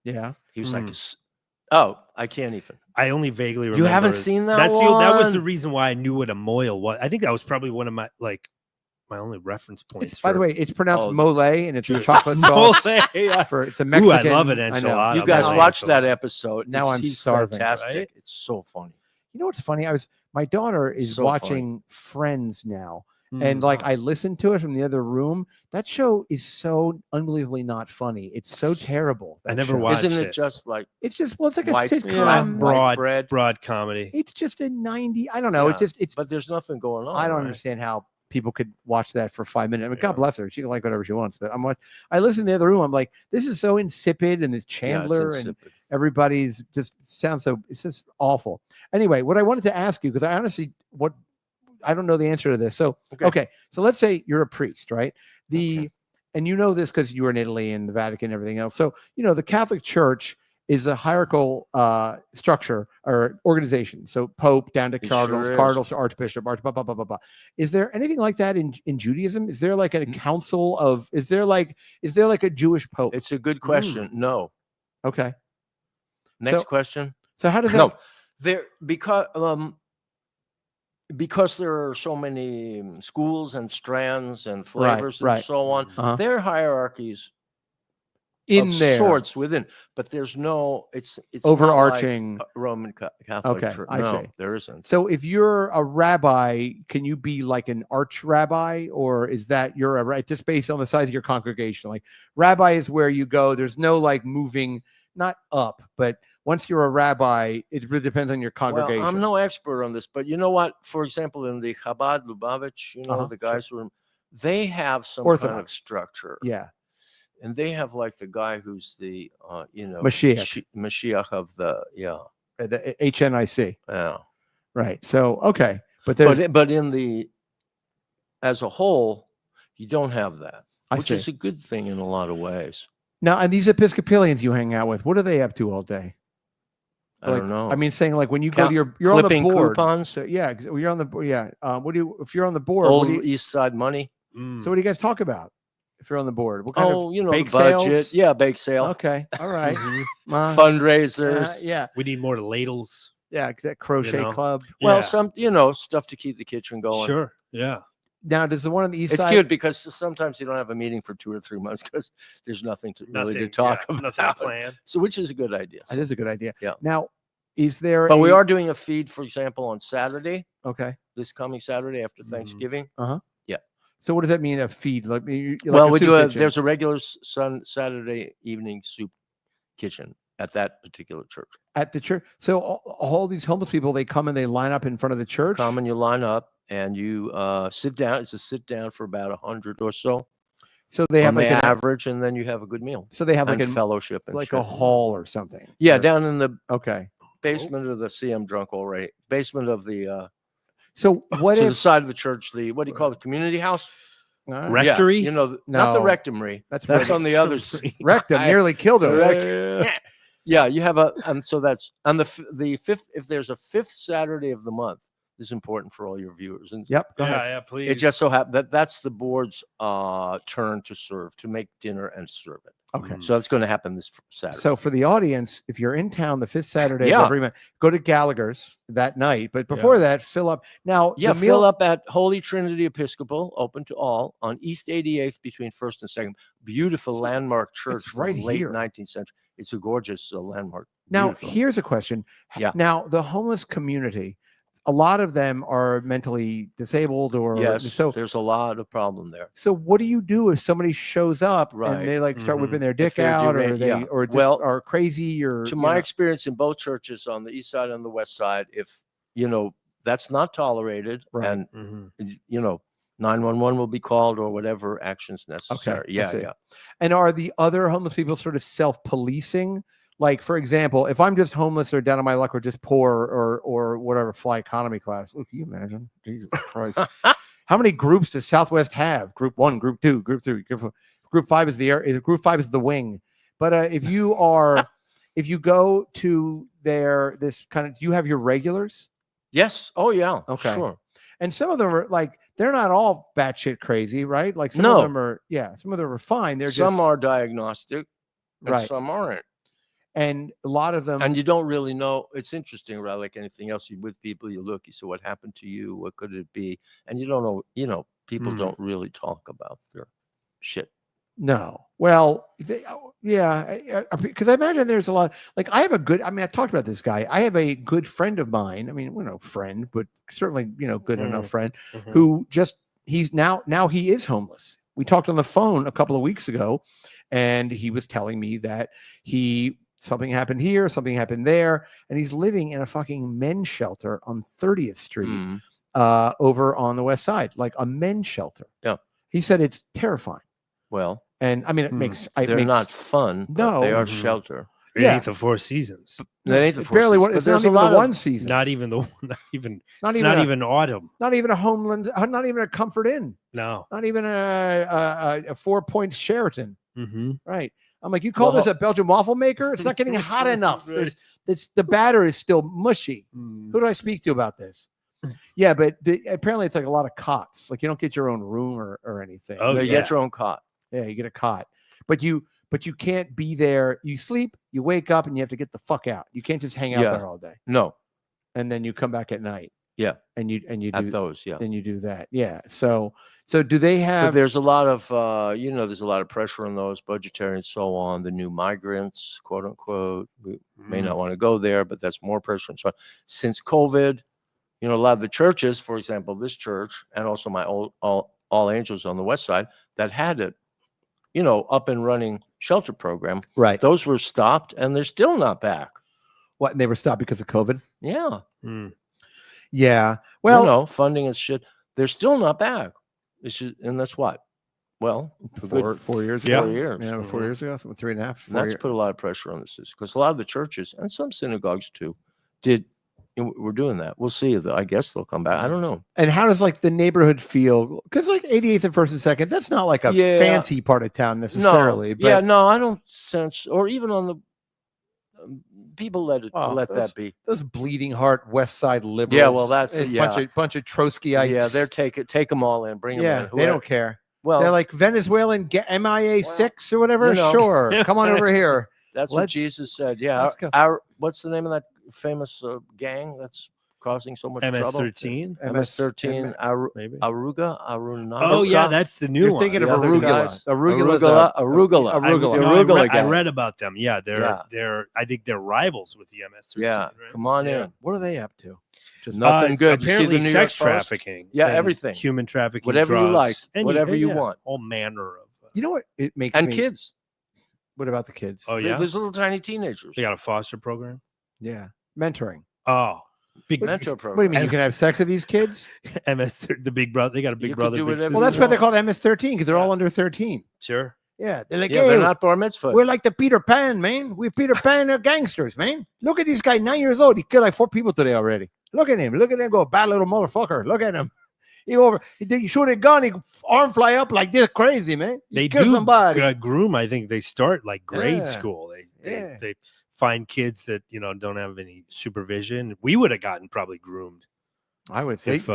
Yeah. he was like, Mm. oh, I can't even. I only vaguely remember. You haven't seen that That was the one? reason why I knew what a moil was. I think that was probably one of my my only reference points. It's, by the way, it's pronounced Oh, mole, and it's a Jewish. chocolate sauce. yeah. It's a Ooh, Mexican. I love it. know. Enchilada. You guys Mole watch enchilada. that episode. Now I'm he's starving, fantastic. right? It's so funny. You know what's funny? My daughter is So funny. watching Friends now. Mm. And like I listened to it from the other room. That show is so unbelievably not funny. It's so terrible. I that never show. watched Isn't it it. just like It's just it's like a white sitcom. bread? bread? broad comedy. It's just a 90. I don't know. Yeah, It's. but there's nothing going on. I don't right? understand how people could watch that for 5 minutes. I mean, Yeah. God bless her. She can like whatever she wants. But I listen to the other room. I'm like, this is so insipid, and this Yeah, it's Chandler and insipid. everybody's just sounds so. It's just awful. Anyway, what I wanted to ask you, because I honestly I don't know the answer to this. So okay, so let's say you're a priest, right? And you know this because you were in Italy and the Vatican and everything else. So the Catholic Church is a hierarchical structure or organization. So Pope down to It cardinals, sure is. cardinals to archbishop, blah, blah, blah, blah, blah. Is there anything like that in Judaism? Is there like a council of? Is there like a Jewish Pope? It's a good question. No. Okay. Next question. So how does that? No, there because there are so many schools and strands and flavors and right. so on. Uh-huh. There are hierarchies in of there, sorts within, but there's no. It's not overarching. like Roman Catholic. Okay, Church. I No, see. there isn't. So if you're a rabbi, can you be like an arch rabbi, or is that you're a right just based on the size of your congregation? Like rabbi is where you go. There's no like moving, not up, but once you're a rabbi, it really depends on your congregation. Well, I'm no expert on this, but you know what? For example, in the Chabad Lubavitch, the guys who they have some kind of Orthodox. structure. Yeah. And they have like the guy who's the Mashiach. Mashiach of the The HNIC. yeah. Right. So okay, but there's But in the as a whole, you don't have that, I which see. is a good thing in a lot of ways. Now, and these Episcopalians you hang out with, what are they up to all day? I don't know. I mean, saying like when you go to you're flipping on the board. coupons, So yeah, you're on the what do you if you're on the board? old What do you, East Side money. so what do you guys talk about if you're on the board? What kind of The bake budget. sales? Yeah, bake sale. Okay, all right. Fundraisers. Yeah, We need more ladles. yeah. That crochet know? club. Well, Yeah. stuff to keep the kitchen going. Sure. Yeah. Now, does the one on the east It's side? good because sometimes you don't have a meeting for 2 or 3 months because there's nothing to really talk about. Nothing planned. So, which is a good idea. That is a good idea. Yeah. Now, is there? But we are doing a feed, for example, on Saturday, okay. this coming Saturday after Thanksgiving. So, what does that mean? A feed? Like, Well, we soup do kitchen? there's a regular Saturday evening soup kitchen at that particular church. at the church. So all these homeless people, they come and they line up in front of the church. Come and you line up and you sit down. It's a sit down for about 100 or so. So they have on like the an average, and then you have a good meal. So they have like and a fellowship and like shit. a hall or something. Yeah, Or- down in the Okay. basement of the. See, I'm drunk already. Basement of the So what to the if side of the church, what do you call it, the community house? Rectory? Yeah, not the No. rectory. That's That's where on the other side. Rectum nearly killed him. Yeah, you have and so that's on the fifth. If there's a fifth Saturday of the month, this is important for all your viewers. And Yep. Go ahead. Yeah, please. it just so happened that's the board's turn to serve, to make dinner and serve it. Okay. So that's going to happen this Saturday. So for the audience, if you're in town the fifth Saturday Yeah. of every month, go to Gallagher's that night. But before that, fill up. Now, Yeah, the meal, fill up at Holy Trinity Episcopal, open to all, on East 88th between 1st and 2nd. Beautiful landmark church from right late here. 19th century. It's a gorgeous landmark. Now, Beautiful. here's a question. Yeah. Now, the homeless community, a lot of them are mentally disabled, or Yes, so. there's a lot of problem there. So, what do you do if somebody shows up Right. and they like start whipping their If dick they're out, or deranged, they yeah. or just Well, are crazy, or To my experience in both churches on the east side and the west side, if that's not tolerated, Right. and Mhm. 911 will be called or whatever actions necessary. I Yeah, see. yeah. And are the other homeless people sort of self-policing? Like, for example, if I'm just homeless or down on my luck or just poor or whatever, fly economy class. Look, can you imagine? Jesus Christ. How many groups does Southwest have? Group 1, group 2, group 3, group 5 is group 5 is the wing. But if you go to this kind of, do you have your regulars? Yes. Oh, yeah. Okay. Sure. And some of them are like, they're not all batshit crazy, right? Like some No. of them are, some of them are fine. They're Some just are diagnostic, and right. some aren't. And a lot of them, And you don't really know. It's interesting, right? Like anything else, you with people, you look, you say, what happened to you? What could it be? And you don't know, people don't really talk about their shit. no. Well, because I imagine there's a lot. Like I talked about this guy. I have a good friend of mine. I mean, friend, but certainly, good enough friend who he's now he is homeless. We talked on the phone a couple of weeks ago, and he was telling me that something happened here, something happened there, and he's living in a fucking men's shelter on 30th Street, over on the west side, like a men's shelter. Yeah. He said it's terrifying. Well, and I mean, they're not fun. No, they are shelter. It ain't the Four Seasons. They ain't the Four barely Seasons, one. but It's there's not even a lot the of one season. Not even autumn. Not even a Homeland. Not even a Comfort Inn. No. Not even a 4 Point Sheraton. Mm-hmm. Right. I'm like, you call this a Belgian waffle maker? It's not getting hot enough. The batter is still mushy. Who do I speak to about this? Yeah, but apparently it's like a lot of cots. Like you don't get your own room or anything. Oh, you get your own cot. Yeah, you get a cot, but you can't be there. You sleep, you wake up, and you have to get the fuck out. You can't just hang out there all day. No. And then you come back at night. Yeah. And you at do those. Yeah. Then you do that. Yeah. So do they have? But there's a lot of there's a lot of pressure on those, budgetary and so on. The new migrants, quote unquote, we may not want to go there, but that's more pressure and so on. Since COVID, a lot of the churches, for example, this church and also my All Angels on the west side, that had it, up and running shelter program. Right. Those were stopped and they're still not back. What? And they were stopped because of COVID? Yeah. Yeah. Well, funding and shit. They're still not back. And that's what? Well, 4 years ago. ago. 4 years. Yeah, 4 years ago, 3.5. And that's put a lot of pressure on the system because a lot of the churches and some synagogues too we're doing that. We'll see. I guess they'll come back. I don't know. And how does like the neighborhood feel? Because like 88th and 1st and 2nd, that's not like a fancy part of town necessarily. No. But I don't sense, or even on the people let that be. Those bleeding heart West Side liberals. Yeah, well, that's bunch of Trotskyites. Yeah, they're take them all in, bring them in. They don't care. Well, they're like Venezuelan MIA 6 or whatever. Sure, come on over here. That's what Jesus said. Yeah, what's the name of that famous gang that's causing so much trouble? MS-13. MS-13. Maybe. Arugula. Oh yeah, that's the new You're one. thinking of Arugula. Arugula. I read about them. Yeah, they're. I think they're rivals with the MS-13. Yeah, right? come on in. What are they up to? Just nothing good. Apparently, you see the New sex York Post? trafficking. Yeah, and everything. Human trafficking. Whatever drugs, you like. and Whatever you want. All manner of. You know what? It makes and me, kids. What about the kids? Oh yeah, there's little tiny teenagers. They got a foster program. Yeah, mentoring. Oh, big mentor program. What do you mean? You can have sex with these kids? the big brother. They got a big brother. Big sister. Well, that's why they're called MS-13 because they're all under 13. Sure. Yeah, they're like, they're not bar mitzvah. We're like the Peter Pan, man. We're Peter Pan gangsters, man. Look at this guy, 9 years old. He killed like 4 people today already. Look at him. Look at him go. Bad little motherfucker. Look at him. He shoot a gun. He arm fly up like this. Crazy, man. They kill do somebody. groom. I think they start like grade Yeah. school. Yeah. They find kids that don't have any supervision. We would have gotten probably groomed I would think. if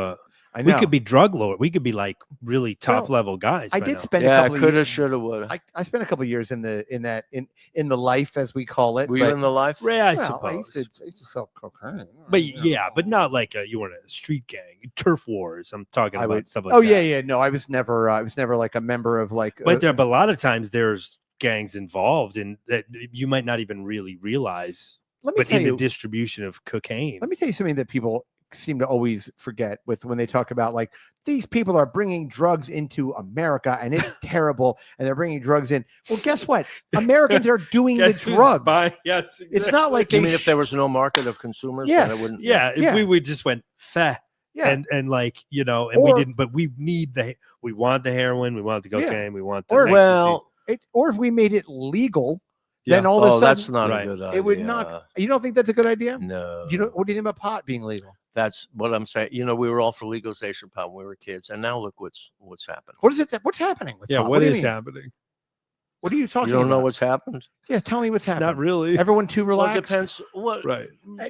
I we know. could be drug lord. We could be like really top level guys. I by did now. spend a Yeah, couple of coulda, years. shoulda, woulda. I spent a couple of years in the life, as we call it. Were you but- in the life? Yeah, I well, I suppose. used to sell cocaine. But yeah, but not like you were in a street gang, turf wars. I'm talking about stuff like Oh that. yeah. No, I was never like a member of like. But a lot of times there's gangs involved in that you might not even really realize. let me But tell in you, the distribution of cocaine, let me tell you something that people seem to always forget when they talk about like these people are bringing drugs into America and it's terrible and they're bringing drugs in. Well, guess what? Americans are doing the Guess who's drugs. Yes, It's not like You they mean if there was no market of consumers? Yes. Then it wouldn't. Yeah, if Yeah. we would just went feh yeah. and like and Or- we didn't, but we want the heroin, we want the Yeah. cocaine, we want the Or- ecstasy. Well, or if we made it legal, then Yeah. all of a oh, sudden that's not right. a good idea. it would not. You don't think that's a good idea? No. What do you think about pot being legal? That's what I'm saying. We were all for legalization pot when we were kids, and now look what's happened. What is it? What's happening with yeah, pot? what do you is mean? happening? What are you talking You don't know about? what's happened? Yeah, tell me what's happening. Not really. Everyone too Well, it relaxed. depends. What? Right,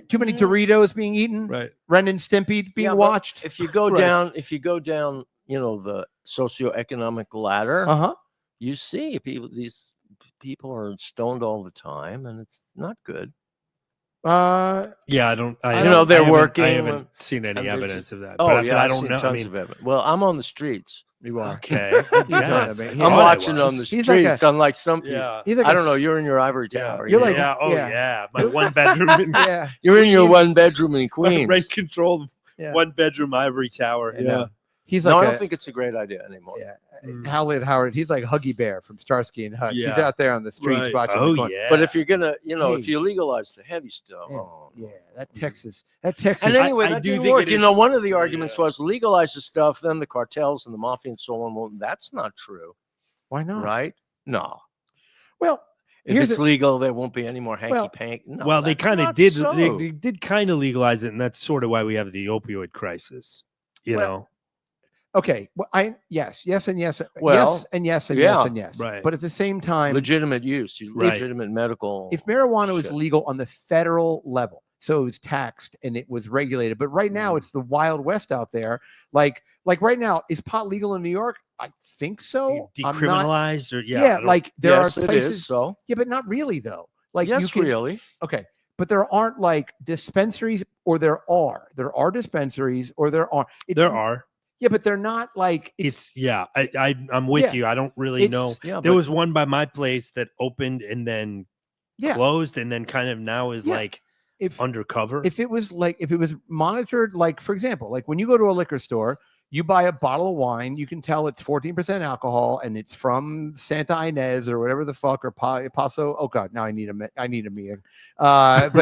Too many Doritos being eaten. right. Ren and Stimpy being Yeah, but watched. If you go Right. down, the socioeconomic ladder, Uh-huh. you see these people are stoned all the time, and it's not good. Yeah, I don't. I, You know, they're I haven't- working I and- haven't seen any and they're evidence just- of that. Oh but yeah, I I've don't seen know. tons I mean, of evidence. Well, I'm on the streets. You are. okay. Yeah, yes. I mean, I'm Yeah, I watching on the He's like a- streets, unlike some people. Yeah. He's like I a don't know. s- You're in your ivory tower. You're you like- know? yeah. Oh yeah. yeah. My one bedroom. In, Yeah. You're in your Queens. 1-bedroom in Queens. Rent controlled. Yeah. One bedroom ivory tower. I know. He's No, like I don't think it's a great idea anymore. Yeah. Mm. Howard. He's like Huggy Bear from Starsky and Hutch. He's Yeah. out there on the streets Right. watching. Oh the corn. yeah. But if you're gonna, Hey. if you legalize the heavy stuff, Yeah. oh. Yeah, that Mm. Texas. And anyway, I that do didn't think work. it One is- of the arguments yeah. was legalize the stuff, then the cartels and the mafia and so on. Well, that's not true, Why not? right? No. Well, If here's it's legal, there won't be any more hanky Well- panky. No, well, they that's kind of not did. so. They did kind of legalize it, and that's sort of why we have the opioid crisis. You Well, know, okay. Well, yes, and yes, Well, yes, and yes, and yeah. yes, and yes. Right. But at the same time, legitimate use, Right. legitimate medical. if marijuana was shit. legal on the federal level, so it was taxed and it was regulated, but right now it's the Wild West out there. Like right now, is pot legal in New York? I think so. I'm not- decriminalized or Yeah, I don't- like there yes, are it places. is. So Yeah, but not really though. Like yes, you can, really. okay, but there aren't like dispensaries, or there are dispensaries, or there are. there are. Yeah, but they're not like It's yeah. I'm with Yeah, you. I don't really know. Yeah, There but was one by my place that opened and then yeah. closed, and then kind of now is Yeah. like If undercover. if it was monitored, like for example, like when you go to a liquor store, you buy a bottle of wine, you can tell it's 14% alcohol and it's from Santa Ynez or whatever the fuck, or Paso. Oh God, now I need a meeting. But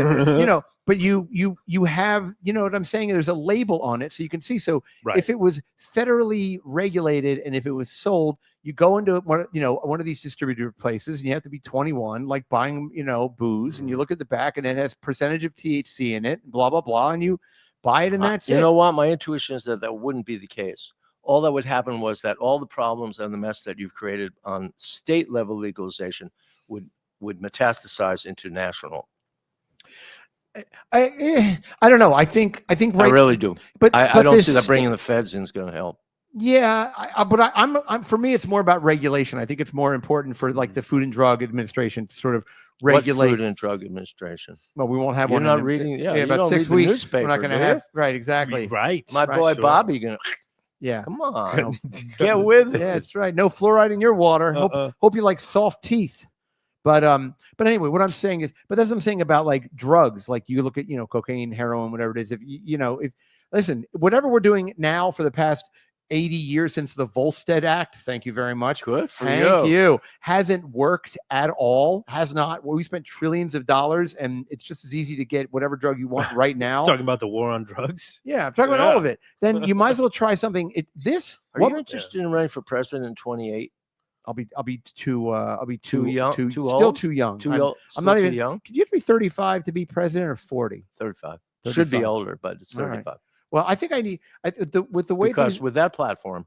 but you have, you know what I'm saying? There's a label on it so you can see. So right. if it was federally regulated and if it was sold, you go into one of these distributor places and you have to be 21, like buying, booze, and you look at the back and it has percentage of THC in it, blah, blah, blah. And you buy it and that's you it. know what? My intuition is that wouldn't be the case. All that would happen was that all the problems and the mess that you've created on state level legalization would metastasize into national. I don't know. I think I right. really do. but I but don't see this- that bringing the feds in is going to help. Yeah, I'm for me, it's more about regulation. I think it's more important for like the Food and Drug Administration to sort of regulate. What Food and Drug Administration? Well, we won't have You're one. not in- reading. Yeah, you about don't 6 read the weeks. We're not newspaper, going to do have you? right. Exactly. Right. My Right, boy sure. Bobby gonna Yeah. come on, No. get with it. Yeah, that's right. No fluoride in your water. Hope you like soft teeth. But anyway, what I'm saying is, but that's what I'm saying about like drugs. Like you look at, cocaine, heroin, whatever it is. If listen, whatever we're doing now for the past 80 years since the Volstead Act, thank you very much. Good for Thank you. Hasn't worked at all. Has not. Well, we spent trillions of dollars, and it's just as easy to get whatever drug you want right now. Talking about the war on drugs. Yeah, I'm talking about all of it. Then you might as well try something. Are you interested in running for president in 28? I'll be too young? Too still old? too young. Too I'm young? not Still even too young. Could you have to be 35 to be president or 40? 35. Should be 35. older, but it's All right. 35. Well, I think with the way Because things, with that platform,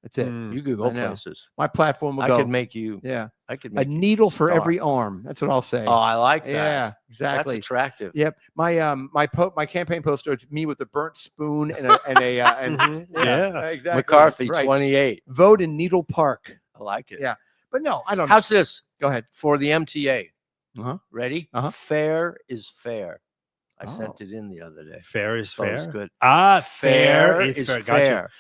that's it. you could I go know. places. My platform will I go. could make you. Yeah. I could A make you needle for star. every arm. That's what I'll say. Oh, I like that. Yeah, exactly. That's attractive. Yep. My campaign poster is me with a burnt spoon and Yeah. exactly. McCarthy, Right. 28. Vote in Needle Park. I like it. Yeah. But no, I don't. How's this Go ahead. for the MTA? Uh-huh. Ready? Uh-huh. Fair is fair. I Oh. sent it in the other day. Fair is Thought it fair. was good. Fair is fair. Gotcha. fair.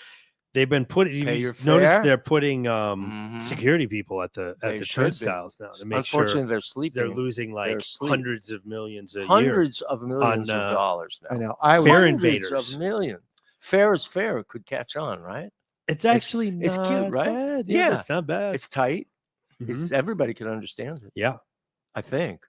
They've been putting. Pay You your notice fare. they're putting Mhm. security people at the They should be. turnstiles now to make Unfortunately, sure they're sleeping. they're losing like asleep. hundreds of millions a year. Hundreds of millions on, of dollars now. I know. I was. Fair Hundreds invaders. of millions. Fair is fair. Could catch on, right? It's actually it's cute, not right? bad. Yeah. It's not bad. It's tight. Mhm. It's everybody can understand it. Yeah, I think.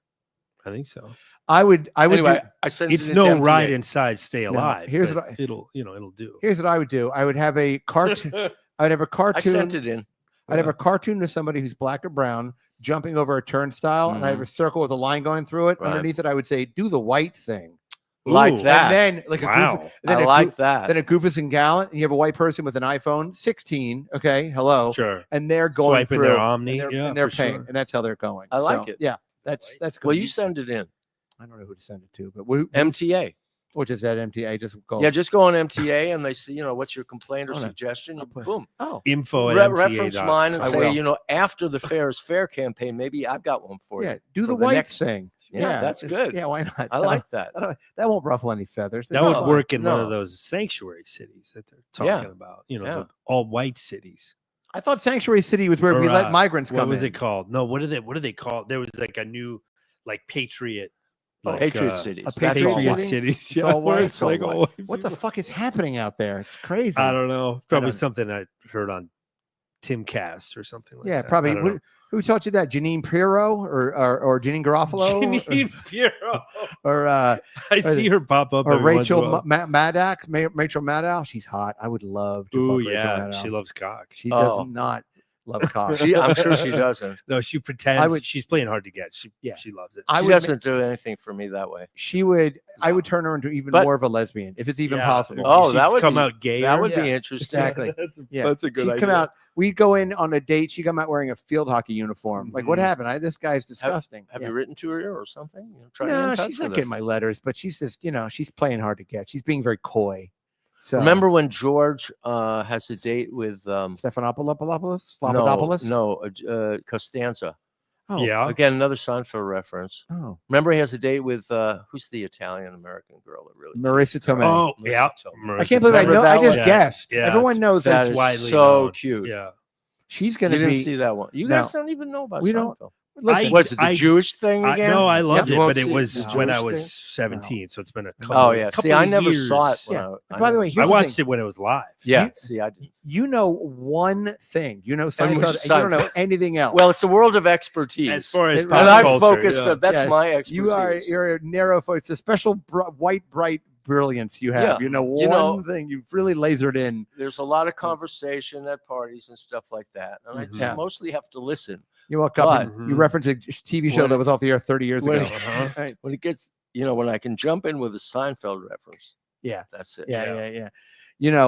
I think so. I would. Anyway, do, I sent It's it no into MTA. ride inside, stay No, alive. here's but what it'll do. Here's what I would do. I would have a cartoon. I would have a I cartoon. sent it in. I'd have a cartoon of somebody who's black or brown jumping over a turnstile, and I have a circle with a line going through it. Right. Underneath it, I would say, "Do the white thing." Like Ooh, that. And then, like Wow. a goof, then I a like goof- that. Then a Goofus and Gallant, and you have a white person with an iPhone 16. Okay, hello, Sure. and they're going Swiping through their Omni. and they're, Yeah, and they're for paying, sure. and that's how they're going. I like So, it. Yeah, that's good. Well, you send it in. I don't know who to send it to, but we MTA. which is at MTA. Just go. Yeah, just go on MTA and they see, what's your complaint or Oh, no. suggestion? You, I'll put- boom. Oh, Info at Reference MTA. mine and I say, will. after the Fair is Fair campaign, maybe I've got one for yeah. you. Do for the the white next- thing. Yeah, that's it's- good. Yeah, why not? I like that. That won't ruffle any feathers. That It's would fine. work in one No. of those sanctuary cities that they're Yeah. talking about. Yeah. The all white cities. I thought Sanctuary City was where Or, we let migrants What come was in. it called? No, what are they called? There was like a new Patriot. Like, Patriot cities. a That's Patriot all Patriot white. city? cities. It's Yeah, all where white. it's It's all like white. all white What the people. fuck is happening out there? It's crazy. I don't know. Probably don't- something I heard on Timcast or something like Yeah, that. probably. I don't know. Who taught you that? Janine Pirro or Janine Garofalo? Janine Pirro. Or I see her pop up. or every once in a Rachel while. Maddox? Rachel Maddow? She's hot. I would love to Ooh, fuck Rachel yeah, Maddow. she loves cock. She Oh. does not love cock. I'm sure she doesn't. No, she pretends. would- She's playing hard to get. Yeah. She loves it. I She would doesn't do anything for me that way. She would. I would turn her into even But- more of a lesbian if it's even Yeah. possible. Oh, She'd that would come be- out gay. That would Yeah, be interesting. exactly. Yeah. That's a good She'd idea. come out. We'd go in on a date. She'd come out wearing a field hockey uniform. Like, what Mhm. happened? This guy's disgusting. Have Yeah. you written to her or something? Try to get No, in touch she's not with her. getting my letters, but she's just, she's playing hard to get. She's being very coy. So Remember when George has a date with Stephanopoulos? Slavodomopoulos? Costanza? Oh, Yeah. Again, another Seinfeld reference. Oh, Remember he has a date with who's the Italian American girl that really Marissa Tomei. Oh, Marissa yeah. Tomei. I can't believe I Remember know. that I just one? guessed. Yeah, Everyone knows that that is widely so known. cute. Yeah. she's You going to didn't be. see that one. You No. guys don't even know about We don't- Seinfeld. Listen, Was it the I- Jewish thing again? No, I loved You it, won't but it see was the when I Jewish was thing? 17, so it's been a couple. Oh yeah. couple See, I of never years. saw it. When Yeah. I By the way, I here's the watched thing. it when it was live. yeah. You- See, I did. You know one thing. You know And Seinfeld. which And is you don't know Seinfeld. anything else. Well, it's a world of expertise. As far as And pop and I've culture, focused. yeah. That's Yes. my expertise. You're a narrow focus. It's a special white bright brilliance you have. Yeah. You know You know- one thing you've really lasered in. There's a lot of conversation at parties and stuff like that, and I just Yeah. mostly have to listen. You walk up But- and you reference a TV show When- that was off the air 30 years when- ago. Right. When it gets, when I can jump in with a Seinfeld reference, Yeah. that's it. Yeah.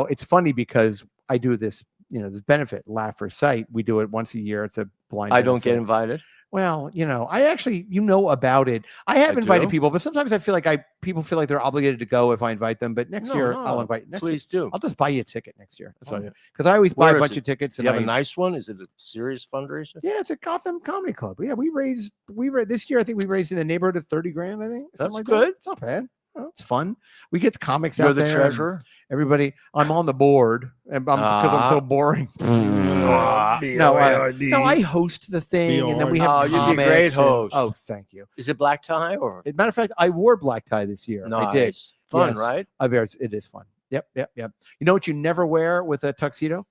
It's funny because I do this, this benefit, Laugh for Sight. We do it once a year. It's a blind I don't get benefit. invited. Well, I actually, about it. I have I invited do? people, but sometimes I feel like people feel like they're obligated to go if I invite them. But next No, year, no, I'll invite. Next year, Please do. I'll just buy you a ticket next year. That's what I Oh. do. Because I always buy Where a is bunch it? of tickets. Do And you have I, a nice one? Is it a serious fundraiser? yeah, it's a Gotham Comedy Club. Yeah, we raised this year. I think we raised in the neighborhood of 30 grand. I think something That's like good. That. It's not bad. Oh, it's fun. We get the comics You're out the there. and treasurer. Everybody, I'm on the board, and because I'm so boring. No, I host the thing, and then we have Oh, you'd be a comics great and- host. oh, thank you. Is it black tie or? As a matter of fact, I wore black tie this year. I did. Nice. Fun, Yes. right? It is fun. Yep. You know what you never wear with a tuxedo?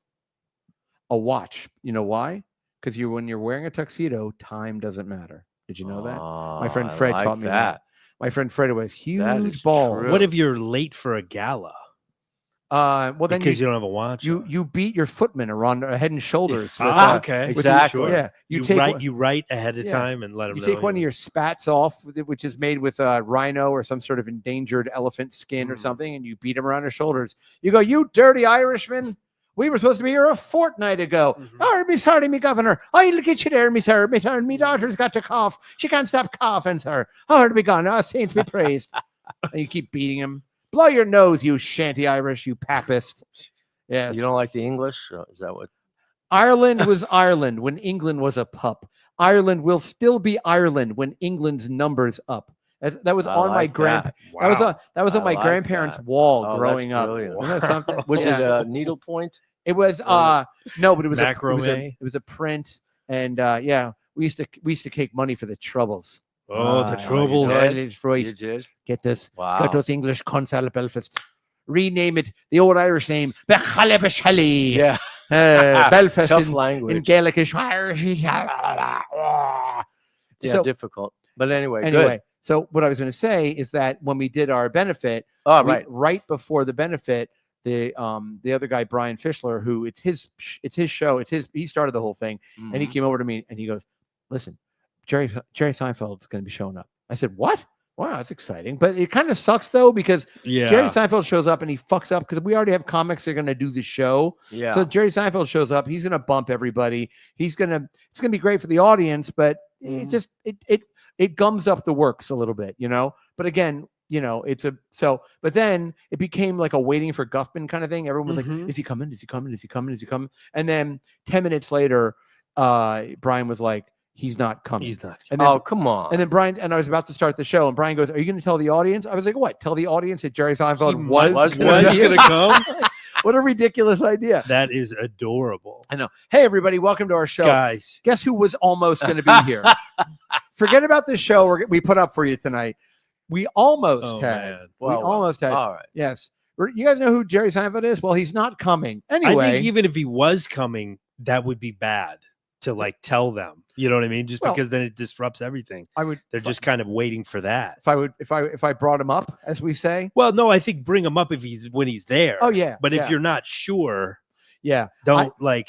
A watch. You know why? Because when you're wearing a tuxedo, time doesn't matter. Did you know that? My friend Oh, I Fred like taught me that. My friend Fred was That is huge balls. true. What if you're late for a gala? Well, then because you don't have a watch. on. you beat your footman around Head and Shoulders. with, Okay, exactly. Yeah, You take write ahead of Yeah. time and let them you know. take one of your spats off, which is made with rhino or some sort of endangered elephant skin or something, and you beat him around his shoulders. You go, "You dirty Irishman! We were supposed to be here a fortnight ago. Oh, me sorry, me governor. I'll get you there, me sir. Me daughter's got to cough. She can't stop coughing, sir. Oh, to be gone. Oh, saints be praised." And you keep beating him. Blow your nose, you shanty Irish, you papist. Yes. You don't like the English? Is that what? Ireland was Ireland when England was a pup. Ireland will still be Ireland when England's numbers up. That was I on my like that. that was on I my like grandparents' that. wall Oh, growing that's up. brilliant. Isn't that something? Was it Yeah. a needlepoint? It was no, but it was Macrame? it was a print, and yeah, we used to take money for the troubles. Oh, the you troubles. did? Right. You did? Get this. Wow. Got those English cunts out of Belfast. Rename it the old Irish name. Bechalebashali. Yeah. Belfast Tough in language. Gaelic. Yeah, difficult. But anyway, Anyway, good. so what I was going to say is that when we did our benefit, Oh, we- right. right before the benefit, the other guy, Brian Fischler, who it's his show, he started the whole thing, and he Mhm. came over to me and he goes, "Listen, Jerry Seinfeld's going to be showing up." I said, "What? Wow, that's exciting." But it kind of sucks though, because Yeah. Jerry Seinfeld shows up and he fucks up because we already have comics that are going to do the show. Yeah. So Jerry Seinfeld shows up, he's going to bump everybody. It's going to be great for the audience, but it gums up the works a little bit, you know. But again, you know, but then it became like a waiting for Guffman kind of thing. Everyone was like, "Is he coming? Is he coming? Is he coming? Is he coming?" And then 10 minutes later, Brian was like, "He's not coming. He's not. And then, Oh, come on. and then Brian, and I was about to start the show, and Brian goes, "Are you going to tell the audience?" I was like, "What? Tell the audience that Jerry Seinfeld was going to come? What a ridiculous idea." That is adorable. I know. Hey, everybody, welcome to our show. Guys, Guess who was almost going to be here? Forget about the show we put up for you tonight. We almost had. man. We almost had. All right. Yes. You guys know who Jerry Seinfeld is? Well, he's not coming. I Anyway, think even if he was coming, that would be bad to like tell them. You know what I mean? Just Well, because then it disrupts everything. I would. They're just kind of waiting for that. If I brought him up, as we say. Well, no, I think bring him up when he's there. Oh yeah. But yeah, if you're not sure, yeah, don't by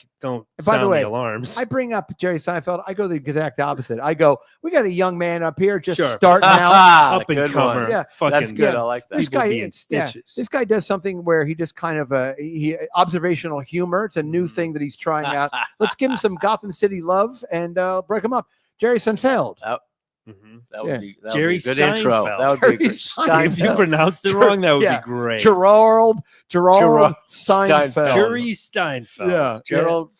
the sound way, the alarms. I bring up Jerry Seinfeld. I go the exact opposite. I go, we got a young man up here just Sure. starting out. Up and Good comer. one. Yeah, fucking That's good. I like that. This people guy, being stitches. this guy does something where he just kind of observational humor. It's a new thing that he's trying out. Let's give him some Gotham City love and break him up. Jerry Seinfeld. Mhm. That Yeah. would be Jerry a good intro. Steinfeld. That would be a Jerry good Steinfeld. If you pronounced it wrong, that would Yeah. be great. Gerald Gerald Seinfeld. Steinfeld. Jerry Steinfeld. Yeah. Gerald.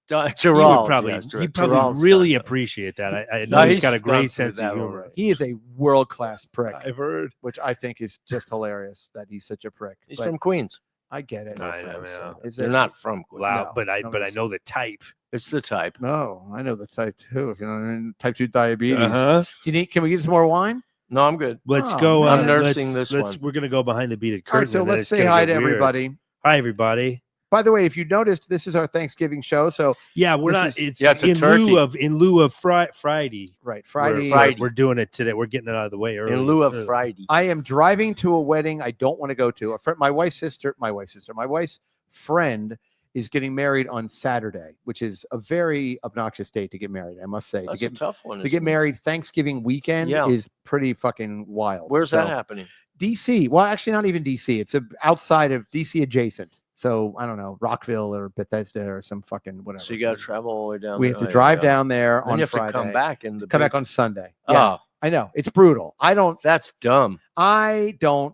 He would Gerald. probably, yes, he Gerald probably really Steinfeld. appreciate that. I No, know he's he's got a gone great through sense that of humor. already. He is a world-class prick, I've heard. which I think is just hilarious that he's such a prick. He's But from Queens. I get it. I know, yeah. Is They're it- not from Queens. Wow, No, but I nobody's- know the type. It's the type. No, I know the type 2. If you know what I mean, type 2 diabetes. Uh-huh. Can we get some more wine? No, I'm good. Let's Oh, go. man. I'm nursing let's, this one. We're gonna go behind the beaded All right, curtain. so and then let's it's say gonna hi get to weird. everybody. Hi, everybody. By the way, if you noticed, this is our Thanksgiving show. So Yeah, we're This not. is- It's Yeah, it's a turkey. in lieu of Friday. right, Friday. We're doing it today. We're getting it out of the way early. In lieu of early. Friday. I am driving to a wedding I don't want to go to. My wife's friend is getting married on Saturday, which is a very obnoxious date to get married, I must say. That's to a get tough one. to get isn't it? married Thanksgiving weekend Yeah. is pretty fucking wild. Where's So, that happening? DC. Well, actually, not even DC. It's outside of DC adjacent. So I don't know, Rockville or Bethesda or some fucking whatever. So you got to travel all the way down. we there. have to Oh, drive yeah. down there Then on you have Friday. to come back in the Come back big- on Sunday. Yeah, Oh, I know it's brutal. that's dumb. I don't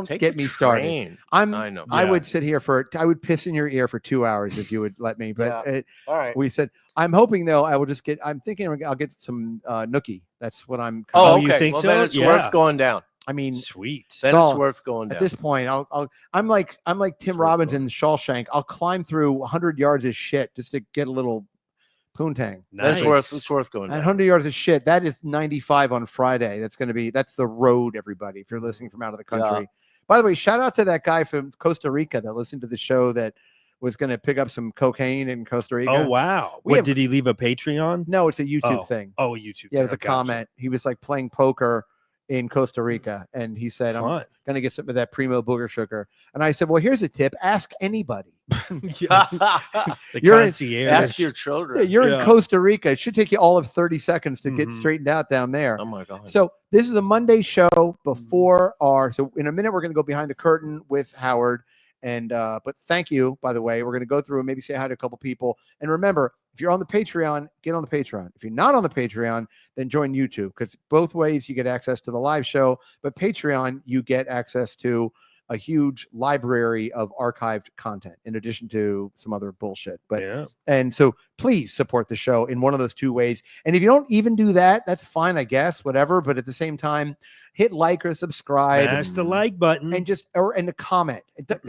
Take get the me started. train. I know. I Yeah. would sit here I would piss in your ear for 2 hours if you would let me. But All right. we said, I'm hoping though, I'm thinking I'll get some Nookie. That's what I'm. Oh, Oh, okay. you think well, so? then it's Yeah. worth going down. I mean, Sweet. Then Dog, it's worth going down. at this point, I'm like Tim Sure, Robbins sure. in Shawshank. I'll climb through 100 yards of shit just to get a little poontang. Then Nice. it's worth going And down. 100 yards of shit. That is 95 on Friday. That's the road, everybody. If you're listening from out of the Yeah. country. By the way, shout out to that guy from Costa Rica that listened to the show that was going to pick up some cocaine in Costa Rica. Oh wow. We What have- did he leave a Patreon? No, it's a YouTube Oh. thing. Oh, YouTube. Yeah, it was a Gotcha. comment. He was like playing poker in Costa Rica, and he said, "I'm Fun. going to get some of that Primo Booger Sugar." And I said, "Well, here's a tip: ask anybody." The You're in- concierge. Ask your Yeah, children. you're in Yeah. Costa Rica. It should take you all of 30 seconds to get Mhm. straightened out down there. Oh my God. So this is a Monday show before our. So in a minute we're going to go behind the curtain with Howard. And but thank you, by the way. We're going to go through and maybe say hi to a couple people. And remember, if you're on the Patreon, get on the Patreon. If you're not on the Patreon, then join YouTube, because both ways you get access to the live show. But Patreon, you get access to a huge library of archived content in addition to some other bullshit. But Yeah. and so please support the show in one of those two ways. And if you don't even do that, that's fine, I guess, whatever. But at the same time, hit like or subscribe. Smash the like button. And just and a comment.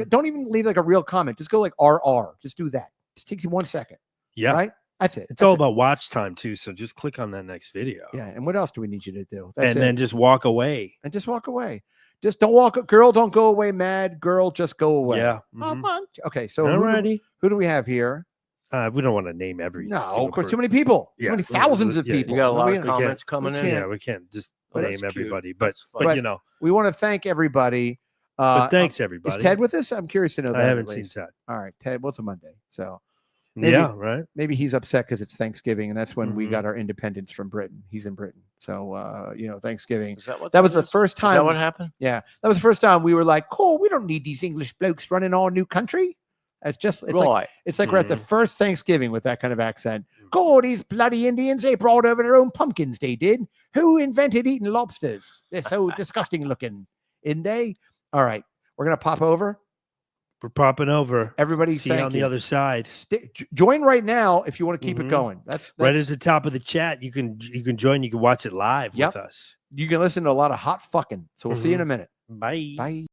Don't even leave like a real comment. Just go like RR. Just do that. Just takes you 1 second. yeah. Right? That's it. It's That's all it. about watch time too. So just click on that next video. Yeah. And what else do we need you to do? That's And it. then just walk away. And just walk away. Just don't walk. Girl, don't go away mad. Girl, just go away. Yeah. I Mhm. want. Okay. So Alrighty. who do we have here? We don't want to name every. No, single of course, too person. many people. Too Yeah. many thousands of Yeah, people. You got a lot We- of we can't- comments coming in. can't- Yeah, we can't just But name that's cute. everybody, but That's fun. but you know, We want to thank everybody. but thanks Is everybody. Ted with us? I'm curious to know that. I at haven't seen least. Ted. All right, Ted. Well, it's a Monday, so maybe- Yeah, right. maybe he's upset because it's Thanksgiving, and that's when we Mhm. got our independence from Britain. He's in Britain, so Thanksgiving. Is that what That was the is? first Is time. that what happened? Yeah, that was the first time we were like, "Cool, we don't need these English blokes running our new country." It's Right. like we're at the Mhm. first Thanksgiving with that kind of accent. "God, these bloody Indians, they brought over their own pumpkins, they did. Who invented eating lobsters? They're so disgusting looking, isn't they?" All right, we're gonna pop over. We're popping over. Everybody, See you thank on the you. other side. Join right now if you want to keep it Mhm. going. That's Right at the top of the chat. You can join. You can watch it live Yep. with us. you can listen to a lot of hot fucking. So we'll see you in a minute. Bye. Bye.